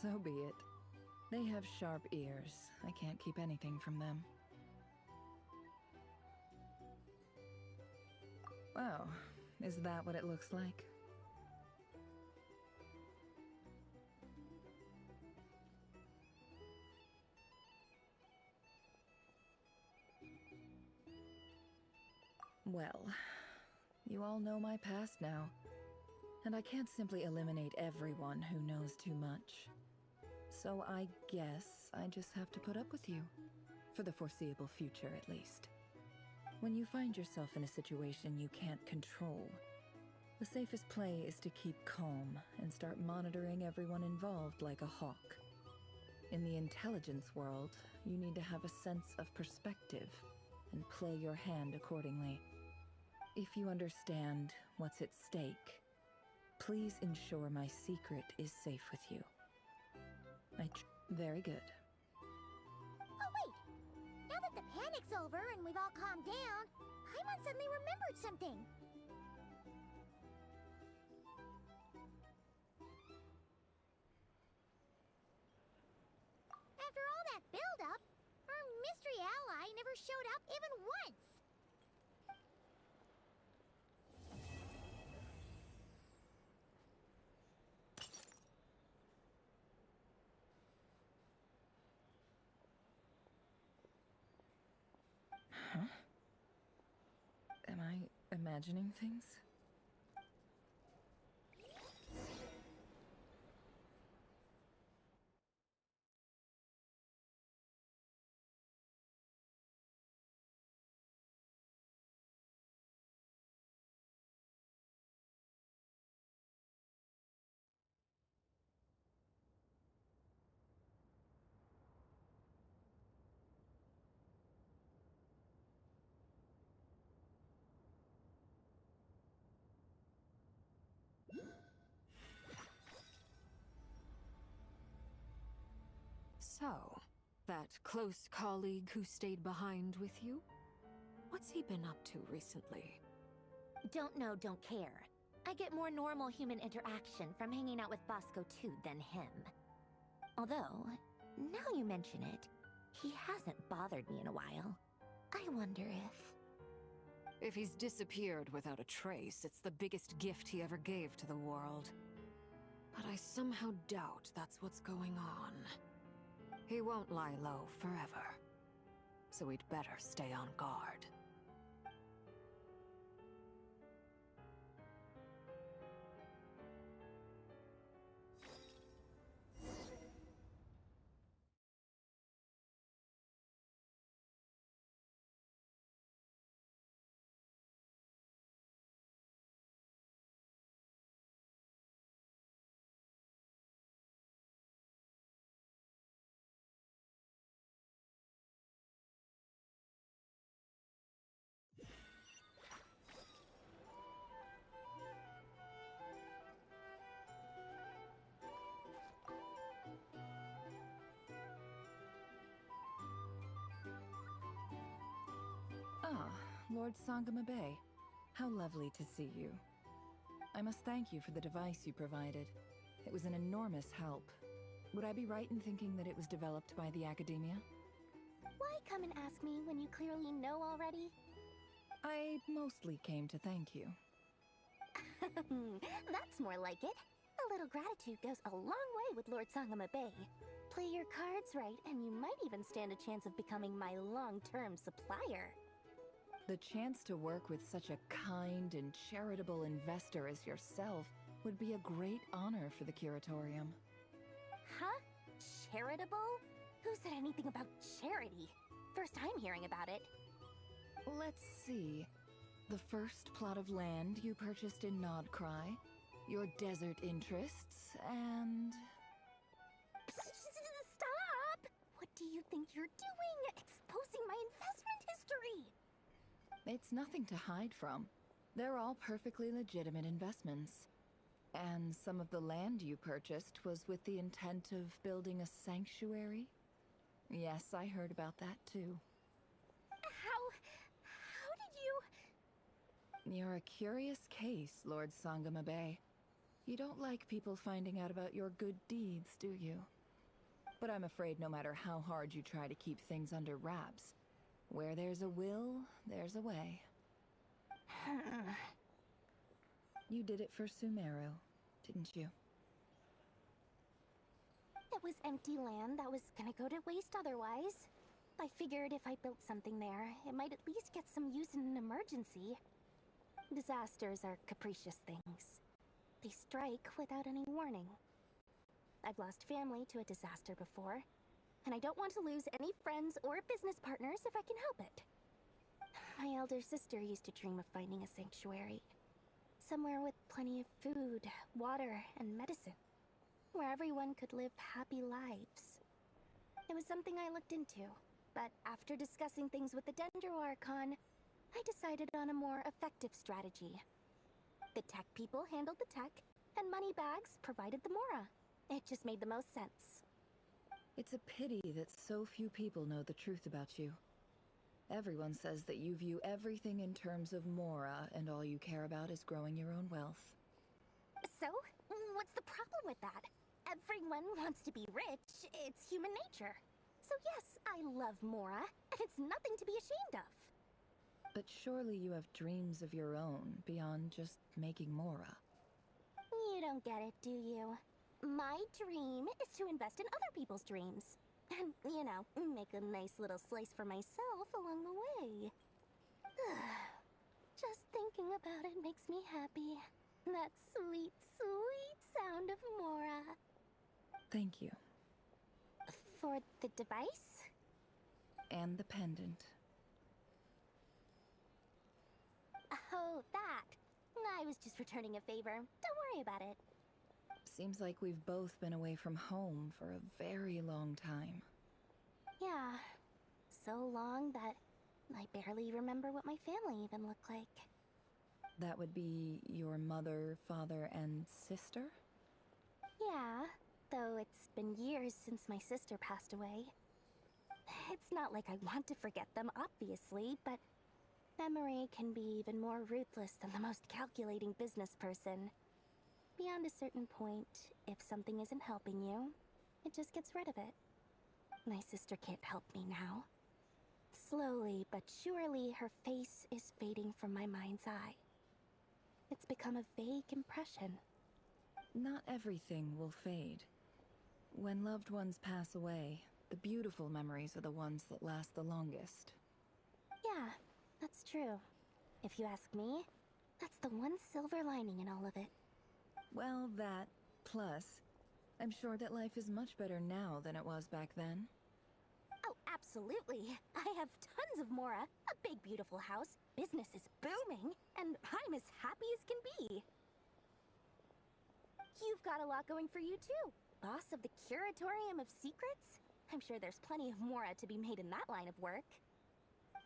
So be it. They have sharp ears. I can't keep anything from them. Wow, is that what it looks like? Well, you all know my past now, and I can't simply eliminate everyone who knows too much. So I guess I just have to put up with you, for the foreseeable future at least. When you find yourself in a situation you can't control, the safest play is to keep calm and start monitoring everyone involved like a hawk. In the intelligence world, you need to have a sense of perspective and play your hand accordingly. If you understand what's at stake, please ensure my secret is safe with you. Very good. Oh, wait! Now that the panic's over and we've all calmed down, Paimon suddenly remembered something. After all that build-up, our mystery ally never showed up even once. Huh? Am I imagining things? So, that close colleague who stayed behind with you? What's he been up to recently? Don't know, don't care. I get more normal human interaction from hanging out with Bosco 2 than him. Although, now you mention it, he hasn't bothered me in a while. I wonder if... If he's disappeared without a trace, it's the biggest gift he ever gave to the world. But I somehow doubt that's what's going on. He won't lie low forever. So we'd better stay on guard. Ah, Lord Sangama Bay. How lovely to see you. I must thank you for the device you provided. It was an enormous help. Would I be right in thinking that it was developed by the Academia? Why come and ask me when you clearly know already? I mostly came to thank you. That's more like it. A little gratitude goes a long way with Lord Sangama Bay. Play your cards right, and you might even stand a chance of becoming my long-term supplier. The chance to work with such a kind and charitable investor as yourself would be a great honor for the Curatorium. Huh? Charitable? Who said anything about charity? First time hearing about it. Let's see. The first plot of land you purchased in Nodcry, your desert interests, and... Stop! What do you think you're doing? Exposing my investment history! It's nothing to hide from. They're all perfectly legitimate investments. And some of the land you purchased was with the intent of building a sanctuary? Yes, I heard about that too. How did you... You're a curious case, Lord Sangama Bay. You don't like people finding out about your good deeds, do you? But I'm afraid no matter how hard you try to keep things under wraps, where there's a will, there's a way. You did it for Sumeru, didn't you? It was empty land that was gonna go to waste otherwise. I figured if I built something there, it might at least get some use in an emergency. Disasters are capricious things. They strike without any warning. I've lost family to a disaster before, and I don't want to lose any friends or business partners if I can help it. My elder sister used to dream of finding a sanctuary. Somewhere with plenty of food, water, and medicine. Where everyone could live happy lives. It was something I looked into, but after discussing things with the Dendro Archon, I decided on a more effective strategy. The tech people handled the tech, and Moneybags provided the Mora. It just made the most sense. It's a pity that so few people know the truth about you. Everyone says that you view everything in terms of Mora, and all you care about is growing your own wealth. So, what's the problem with that? Everyone wants to be rich. It's human nature. So yes, I love Mora, and it's nothing to be ashamed of. But surely you have dreams of your own, beyond just making Mora. You don't get it, do you? My dream is to invest in other people's dreams. And, make a nice little slice for myself along the way. Just thinking about it makes me happy. That sweet, sweet sound of Mora. Thank you. For the device? And the pendant. Oh, that. I was just returning a favor. Don't worry about it. Seems like we've both been away from home for a very long time. Yeah. So long that I barely remember what my family even looked like. That would be your mother, father, and sister? Yeah, though it's been years since my sister passed away. It's not like I want to forget them, obviously, but memory can be even more ruthless than the most calculating business person. Beyond a certain point, if something isn't helping you, it just gets rid of it. My sister can't help me now. Slowly but surely, her face is fading from my mind's eye. It's become a vague impression. Not everything will fade. When loved ones pass away, the beautiful memories are the ones that last the longest. Yeah, that's true. If you ask me, that's the one silver lining in all of it. Well, that, plus, I'm sure that life is much better now than it was back then. Oh, absolutely. I have tons of Mora, a big beautiful house, business is booming, and I'm as happy as can be. You've got a lot going for you too. Boss of the Curatorium of Secrets? I'm sure there's plenty of Mora to be made in that line of work.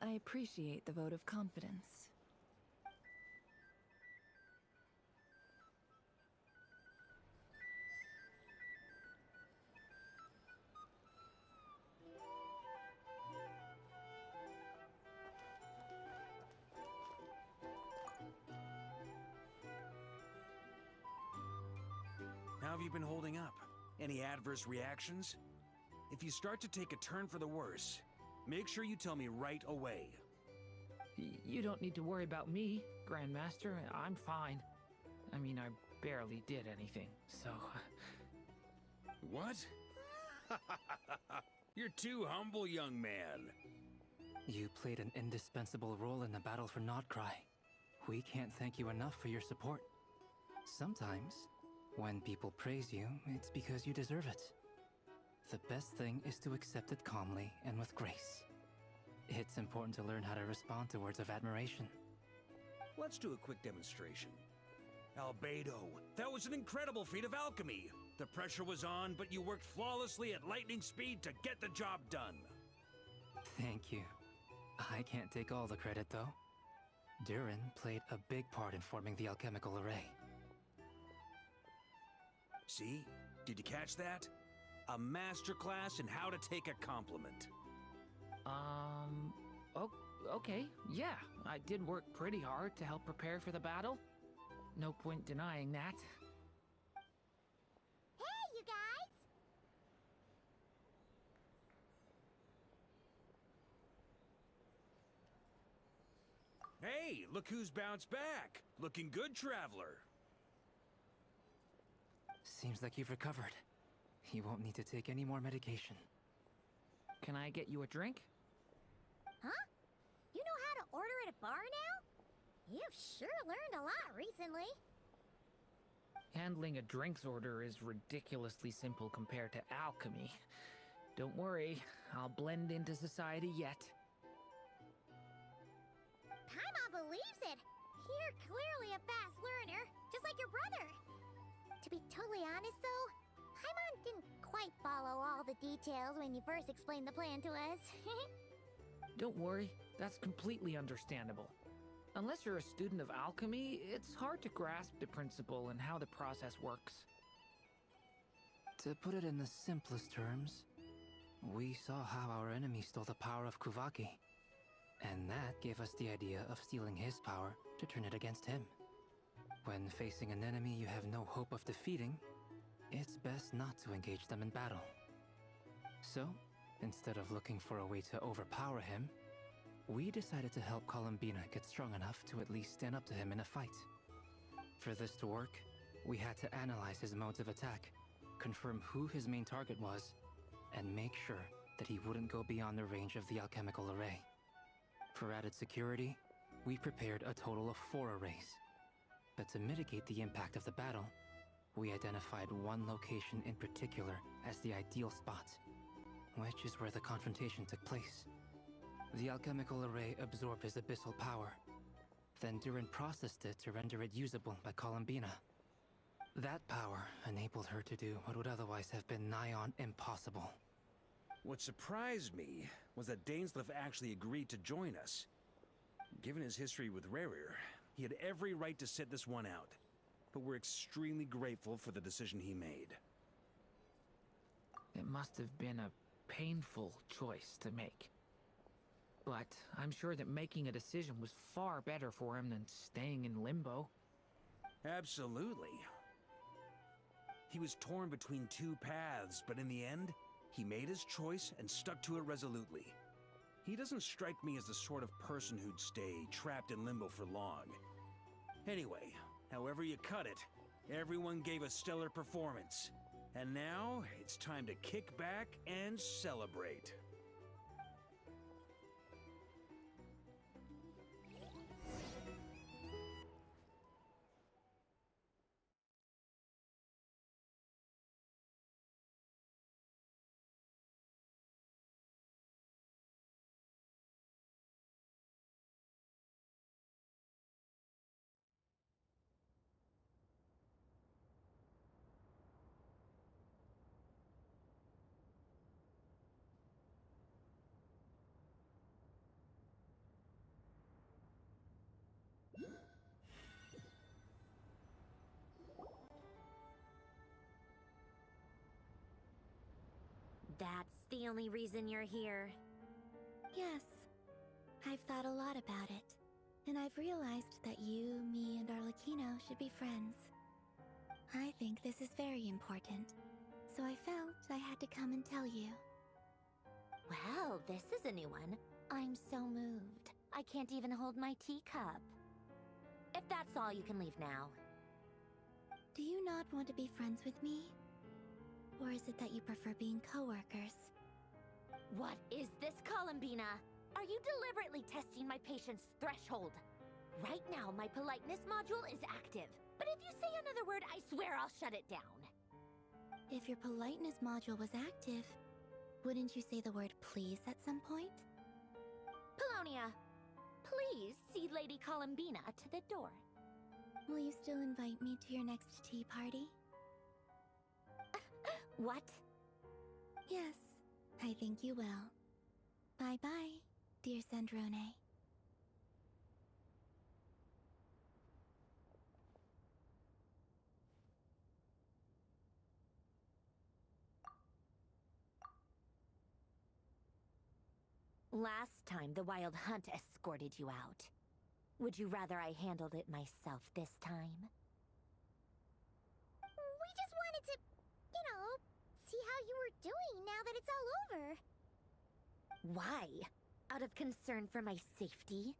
I appreciate the vote of confidence. How have you been holding up? Any adverse reactions? If you start to take a turn for the worse, make sure you tell me right away. You don't need to worry about me, Grandmaster. I'm fine. I mean, I barely did anything, so... What? You're too humble, young man. You played an indispensable role in the battle for Notcry. We can't thank you enough for your support. Sometimes, when people praise you, it's because you deserve it. The best thing is to accept it calmly and with grace. It's important to learn how to respond to words of admiration. Let's do a quick demonstration. Albedo, that was an incredible feat of alchemy. The pressure was on, but you worked flawlessly at lightning speed to get the job done. Thank you. I can't take all the credit, though. Durin played a big part in forming the alchemical array. See? Did you catch that? A masterclass in how to take a compliment. Okay, yeah. I did work pretty hard to help prepare for the battle. No point denying that. Hey, you guys! Hey, look who's bounced back. Looking good, Traveler. Seems like you've recovered. You won't need to take any more medication. Can I get you a drink? Huh? You know how to order at a bar now? You've sure learned a lot recently. Handling a drinks order is ridiculously simple compared to alchemy. Don't worry, I'll blend into society yet. Paimon believes it! You're clearly a fast learner, just like your brother. To be totally honest though, Paimon didn't quite follow all the details when you first explained the plan to us. Don't worry, that's completely understandable. Unless you're a student of alchemy, it's hard to grasp the principle and how the process works. To put it in the simplest terms, we saw how our enemy stole the power of Kuvaki. And that gave us the idea of stealing his power to turn it against him. When facing an enemy you have no hope of defeating, it's best not to engage them in battle. So, instead of looking for a way to overpower him, we decided to help Columbina get strong enough to at least stand up to him in a fight. For this to work, we had to analyze his modes of attack, confirm who his main target was, and make sure that he wouldn't go beyond the range of the alchemical array. For added security, we prepared a total of 4 arrays. But to mitigate the impact of the battle, we identified one location in particular as the ideal spot, which is where the confrontation took place. The alchemical array absorbed his abyssal power. Then Durin processed it to render it usable by Columbina. That power enabled her to do what would otherwise have been nigh on impossible. What surprised me was that Dainsleif actually agreed to join us. Given his history with Rerir, he had every right to sit this one out. But we're extremely grateful for the decision he made. It must have been a painful choice to make. But I'm sure that making a decision was far better for him than staying in limbo. Absolutely. He was torn between 2 paths, but in the end, he made his choice and stuck to it resolutely. He doesn't strike me as the sort of person who'd stay trapped in limbo for long. Anyway, however you cut it, everyone gave a stellar performance. And now, it's time to kick back and celebrate. That's the only reason you're here. Yes. I've thought a lot about it. And I've realized that you, me, and Arlecchino should be friends. I think this is very important. So I felt I had to come and tell you. Well, this is a new one. I'm so moved. I can't even hold my teacup. If that's all, you can leave now. Do you not want to be friends with me? Or is it that you prefer being co-workers? What is this, Columbina? Are you deliberately testing my patience threshold? Right now, my politeness module is active. But if you say another word, I swear I'll shut it down. If your politeness module was active, wouldn't you say the word please at some point? Polonia, please see Lady Columbina to the door. Will you still invite me to your next tea party? What? Yes, I think you will. Bye-bye, dear Sandrone. Last time, the Wild Hunt escorted you out. Would you rather I handled it myself this time? We just wanted to, see how you were doing now that it's all over. Why? Out of concern for my safety?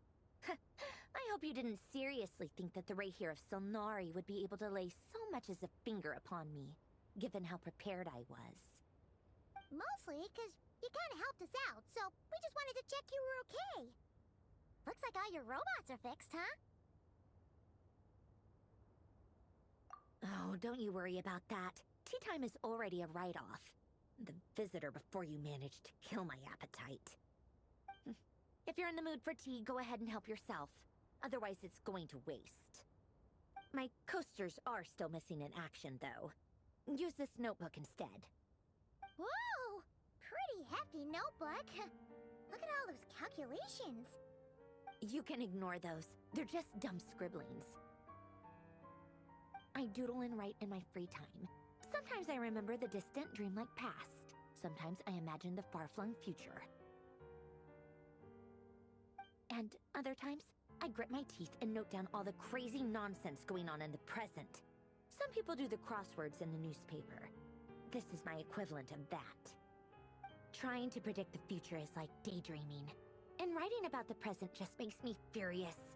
I hope you didn't seriously think that the Rayhir of Silnari would be able to lay so much as a finger upon me, given how prepared I was. Mostly because you kind of helped us out, so we just wanted to check you were okay. Looks like all your robots are fixed, huh? Oh, don't you worry about that. Tea time is already a write-off. The visitor before you managed to kill my appetite. If you're in the mood for tea, go ahead and help yourself. Otherwise, it's going to waste. My coasters are still missing in action, though. Use this notebook instead. Whoa! Pretty hefty notebook. Look at all those calculations. You can ignore those. They're just dumb scribblings. I doodle and write in my free time. Sometimes I remember the distant, dreamlike past. Sometimes I imagine the far-flung future. And other times, I grit my teeth and note down all the crazy nonsense going on in the present. Some people do the crosswords in the newspaper. This is my equivalent of that. Trying to predict the future is like daydreaming. And writing about the present just makes me furious.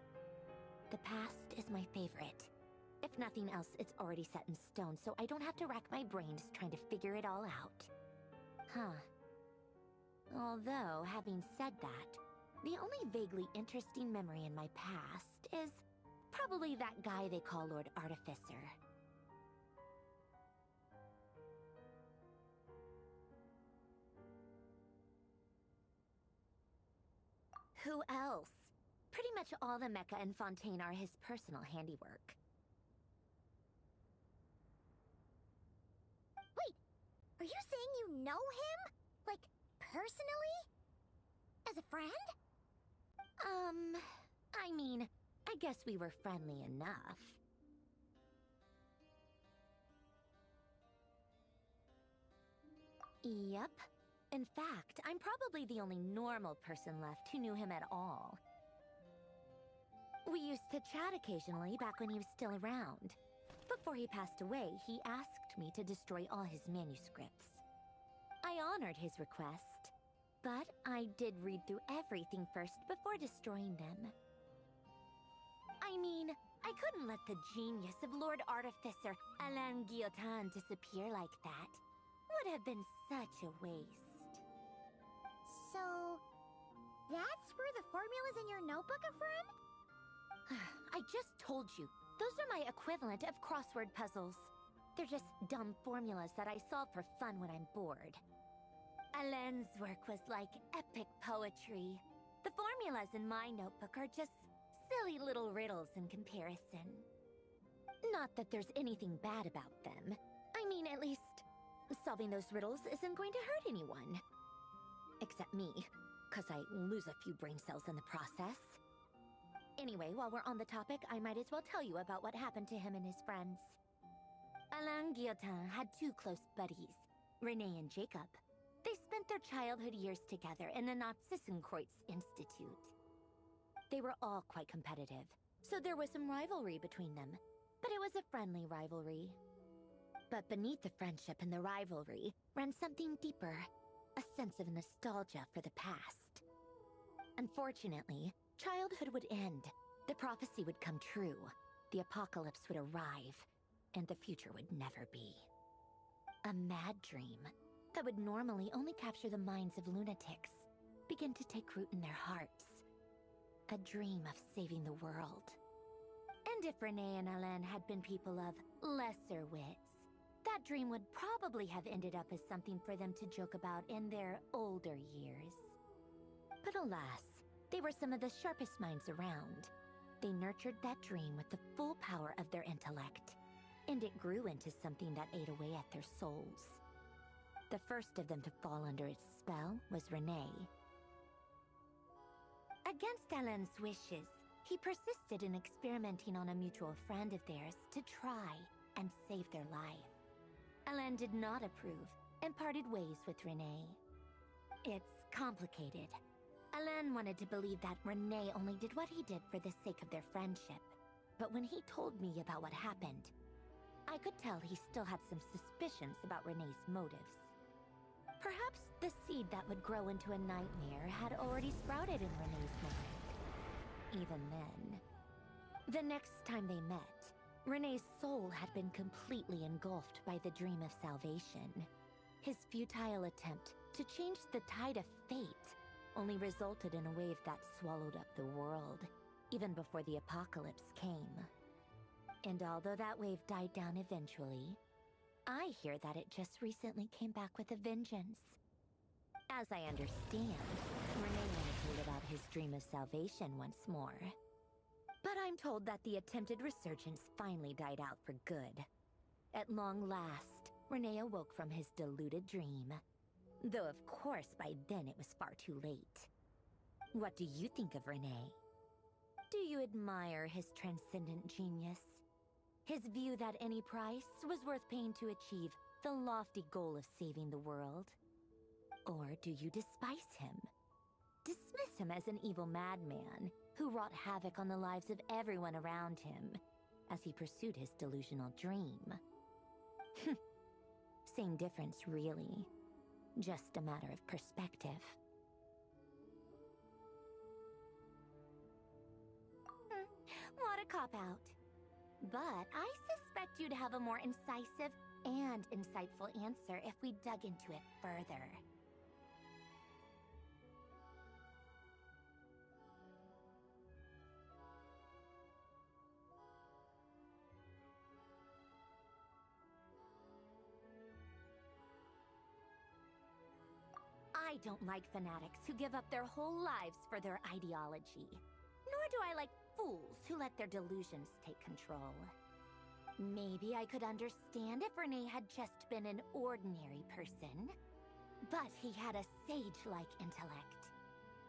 The past is my favorite. If nothing else, it's already set in stone, so I don't have to rack my brains trying to figure it all out. Huh. Although, having said that, the only vaguely interesting memory in my past is probably that guy they call Lord Artificer. Who else? Pretty much all the mecha in Fontaine are his personal handiwork. Wait, are you saying you know him? Like, personally? As a friend? I mean, I guess we were friendly enough. Yep. In fact, I'm probably the only normal person left who knew him at all. We used to chat occasionally back when he was still around. Before he passed away, he asked me to destroy all his manuscripts. I honored his request, but I did read through everything first before destroying them. I mean, I couldn't let the genius of Lord Artificer Alain Guillotin disappear like that. Would have been such a waste. So, that's where the formulas in your notebook are from? I just told you, those are my equivalent of crossword puzzles. They're just dumb formulas that I solve for fun when I'm bored. Alain's work was like epic poetry. The formulas in my notebook are just silly little riddles in comparison. Not that there's anything bad about them. I mean, at least, solving those riddles isn't going to hurt anyone. Except me, 'cause I lose a few brain cells in the process. Anyway, while we're on the topic, I might as well tell you about what happened to him and his friends. Alain Guillotin had two close buddies, Renee and Jacob. They spent their childhood years together in the Nazissenkreuz Institute. They were all quite competitive, so there was some rivalry between them, but it was a friendly rivalry. But beneath the friendship and the rivalry ran something deeper, a sense of nostalgia for the past. Unfortunately, childhood would end, the prophecy would come true, the apocalypse would arrive, and the future would never be. A mad dream that would normally only capture the minds of lunatics began to take root in their hearts. A dream of saving the world. And if Renee and Alain had been people of lesser wits, that dream would probably have ended up as something for them to joke about in their older years. But alas, they were some of the sharpest minds around. They nurtured that dream with the full power of their intellect, and it grew into something that ate away at their souls. The first of them to fall under its spell was Renee. Against Alain's wishes, he persisted in experimenting on a mutual friend of theirs to try and save their life. Alain did not approve and parted ways with Renee. It's complicated. Alain wanted to believe that Renee only did what he did for the sake of their friendship. But when he told me about what happened, I could tell he still had some suspicions about Renee's motives. Perhaps the seed that would grow into a nightmare had already sprouted in Renee's mind. Even then. The next time they met, Renee's soul had been completely engulfed by the dream of salvation. His futile attempt to change the tide of fate only resulted in a wave that swallowed up the world, even before the apocalypse came. And although that wave died down eventually, I hear that it just recently came back with a vengeance. As I understand, Renee wanted to live out his dream of salvation once more. But I'm told that the attempted resurgence finally died out for good. At long last, Renee awoke from his deluded dream. Though of course by then it was far too late. What do you think of Renee? Do you admire his transcendent genius? His view that any price was worth paying to achieve the lofty goal of saving the world? Or do you despise him? Dismiss him as an evil madman who wrought havoc on the lives of everyone around him as he pursued his delusional dream? Same difference, really. Just a matter of perspective. What a cop-out. But I suspect you'd have a more incisive and insightful answer if we dug into it further. don't like fanatics who give up their whole lives for their ideology. Nor do I like fools who let their delusions take control. Maybe I could understand if Renee had just been an ordinary person. But he had a sage-like intellect.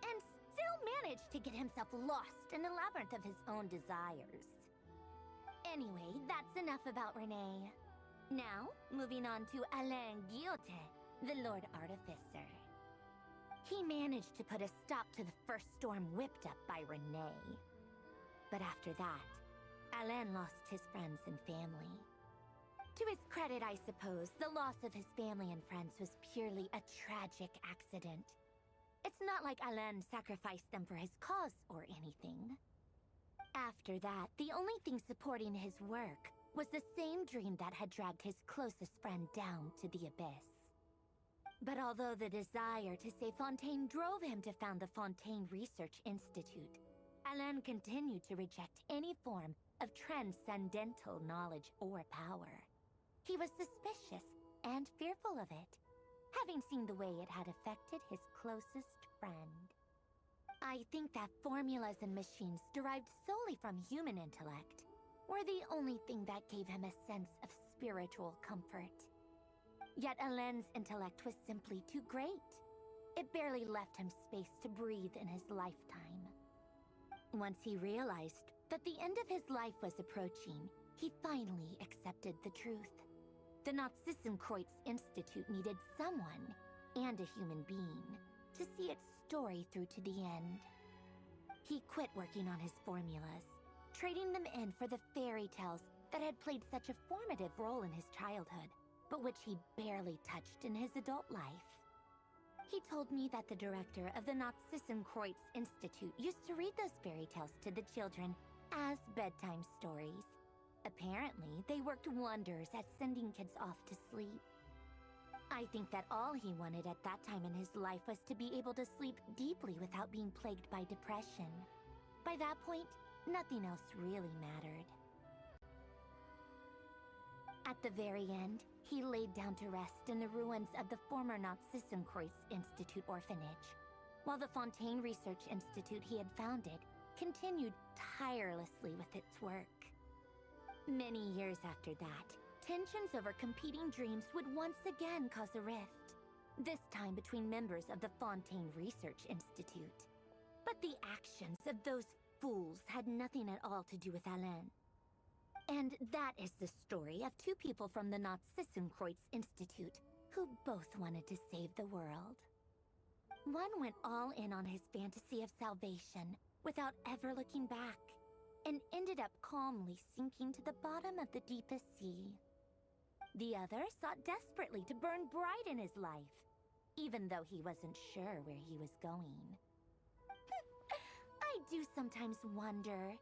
And still managed to get himself lost in the labyrinth of his own desires. Anyway, that's enough about Renee. Now, moving on to Alain Guillotte, the Lord Artificer. He managed to put a stop to the first storm whipped up by Renee. But after that, Alain lost his friends and family. To his credit, I suppose, the loss of his family and friends was purely a tragic accident. It's not like Alain sacrificed them for his cause or anything. After that, the only thing supporting his work was the same dream that had dragged his closest friend down to the abyss. But although the desire to save Fontaine drove him to found the Fontaine Research Institute, Alain continued to reject any form of transcendental knowledge or power. He was suspicious and fearful of it, having seen the way it had affected his closest friend. I think that formulas and machines derived solely from human intellect were the only thing that gave him a sense of spiritual comfort. Yet Alain's intellect was simply too great. It barely left him space to breathe in his lifetime. Once he realized that the end of his life was approaching, he finally accepted the truth. The Nazissenkreuz Institute needed someone, and a human being, to see its story through to the end. He quit working on his formulas, trading them in for the fairy tales that had played such a formative role in his childhood, but which he barely touched in his adult life. He told me that the director of the Nazissenkreuz Institute used to read those fairy tales to the children as bedtime stories. Apparently, they worked wonders at sending kids off to sleep. I think that all he wanted at that time in his life was to be able to sleep deeply without being plagued by depression. By that point, nothing else really mattered. At the very end, he laid down to rest in the ruins of the former Nazissenkreuz Institute orphanage, while the Fontaine Research Institute he had founded continued tirelessly with its work. Many years after that, tensions over competing dreams would once again cause a rift, this time between members of the Fontaine Research Institute. But the actions of those fools had nothing at all to do with Alain. And that is the story of two people from the Nazissenkreuz Institute who both wanted to save the world. One went all in on his fantasy of salvation without ever looking back, and ended up calmly sinking to the bottom of the deepest sea. The other sought desperately to burn bright in his life, even though he wasn't sure where he was going. I do sometimes wonder,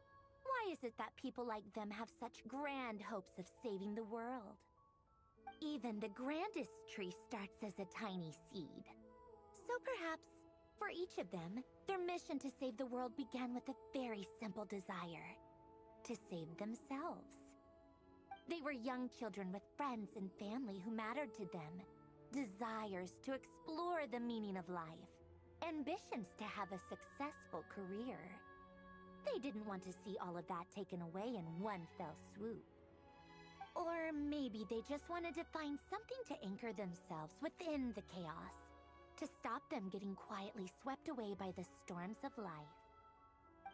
why is it that people like them have such grand hopes of saving the world? Even the grandest tree starts as a tiny seed. So perhaps, for each of them, their mission to save the world began with a very simple desire: to save themselves. They were young children with friends and family who mattered to them, desires to explore the meaning of life, ambitions to have a successful career. They didn't want to see all of that taken away in one fell swoop. Or maybe they just wanted to find something to anchor themselves within the chaos, to stop them getting quietly swept away by the storms of life.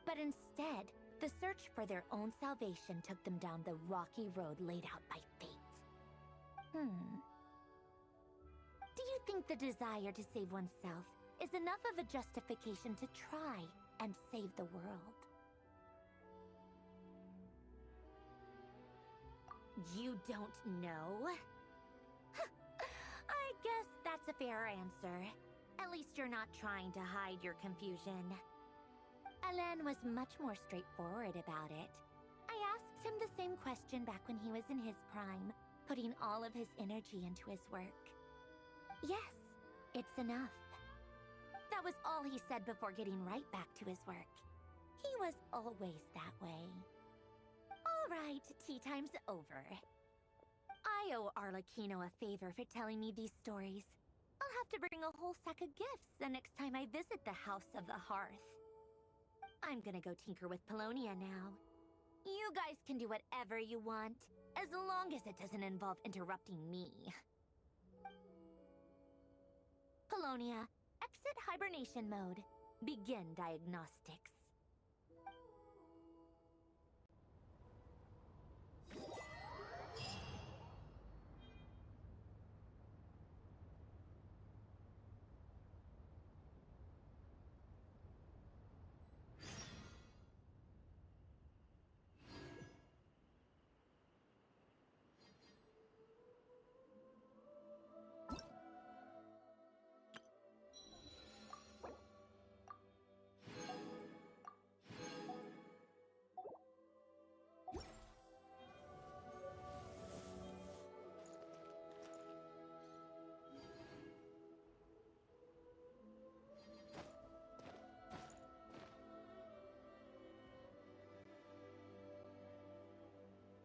But instead, the search for their own salvation took them down the rocky road laid out by fate. Do you think the desire to save oneself is enough of a justification to try and save the world? You don't know? I guess that's a fair answer. At least you're not trying to hide your confusion. Alain was much more straightforward about it. I asked him the same question back when he was in his prime, putting all of his energy into his work. Yes, it's enough. That was all he said before getting right back to his work. He was always that way. All right, tea time's over. I owe Arlecchino a favor for telling me these stories. I'll I'll have to bring a whole sack of gifts the next time I visit the House of the Hearth. I'm gonna go tinker with Polonia now. You guys can do whatever you want, as long as it doesn't involve interrupting me. Polonia, exit hibernation mode. Begin diagnostics.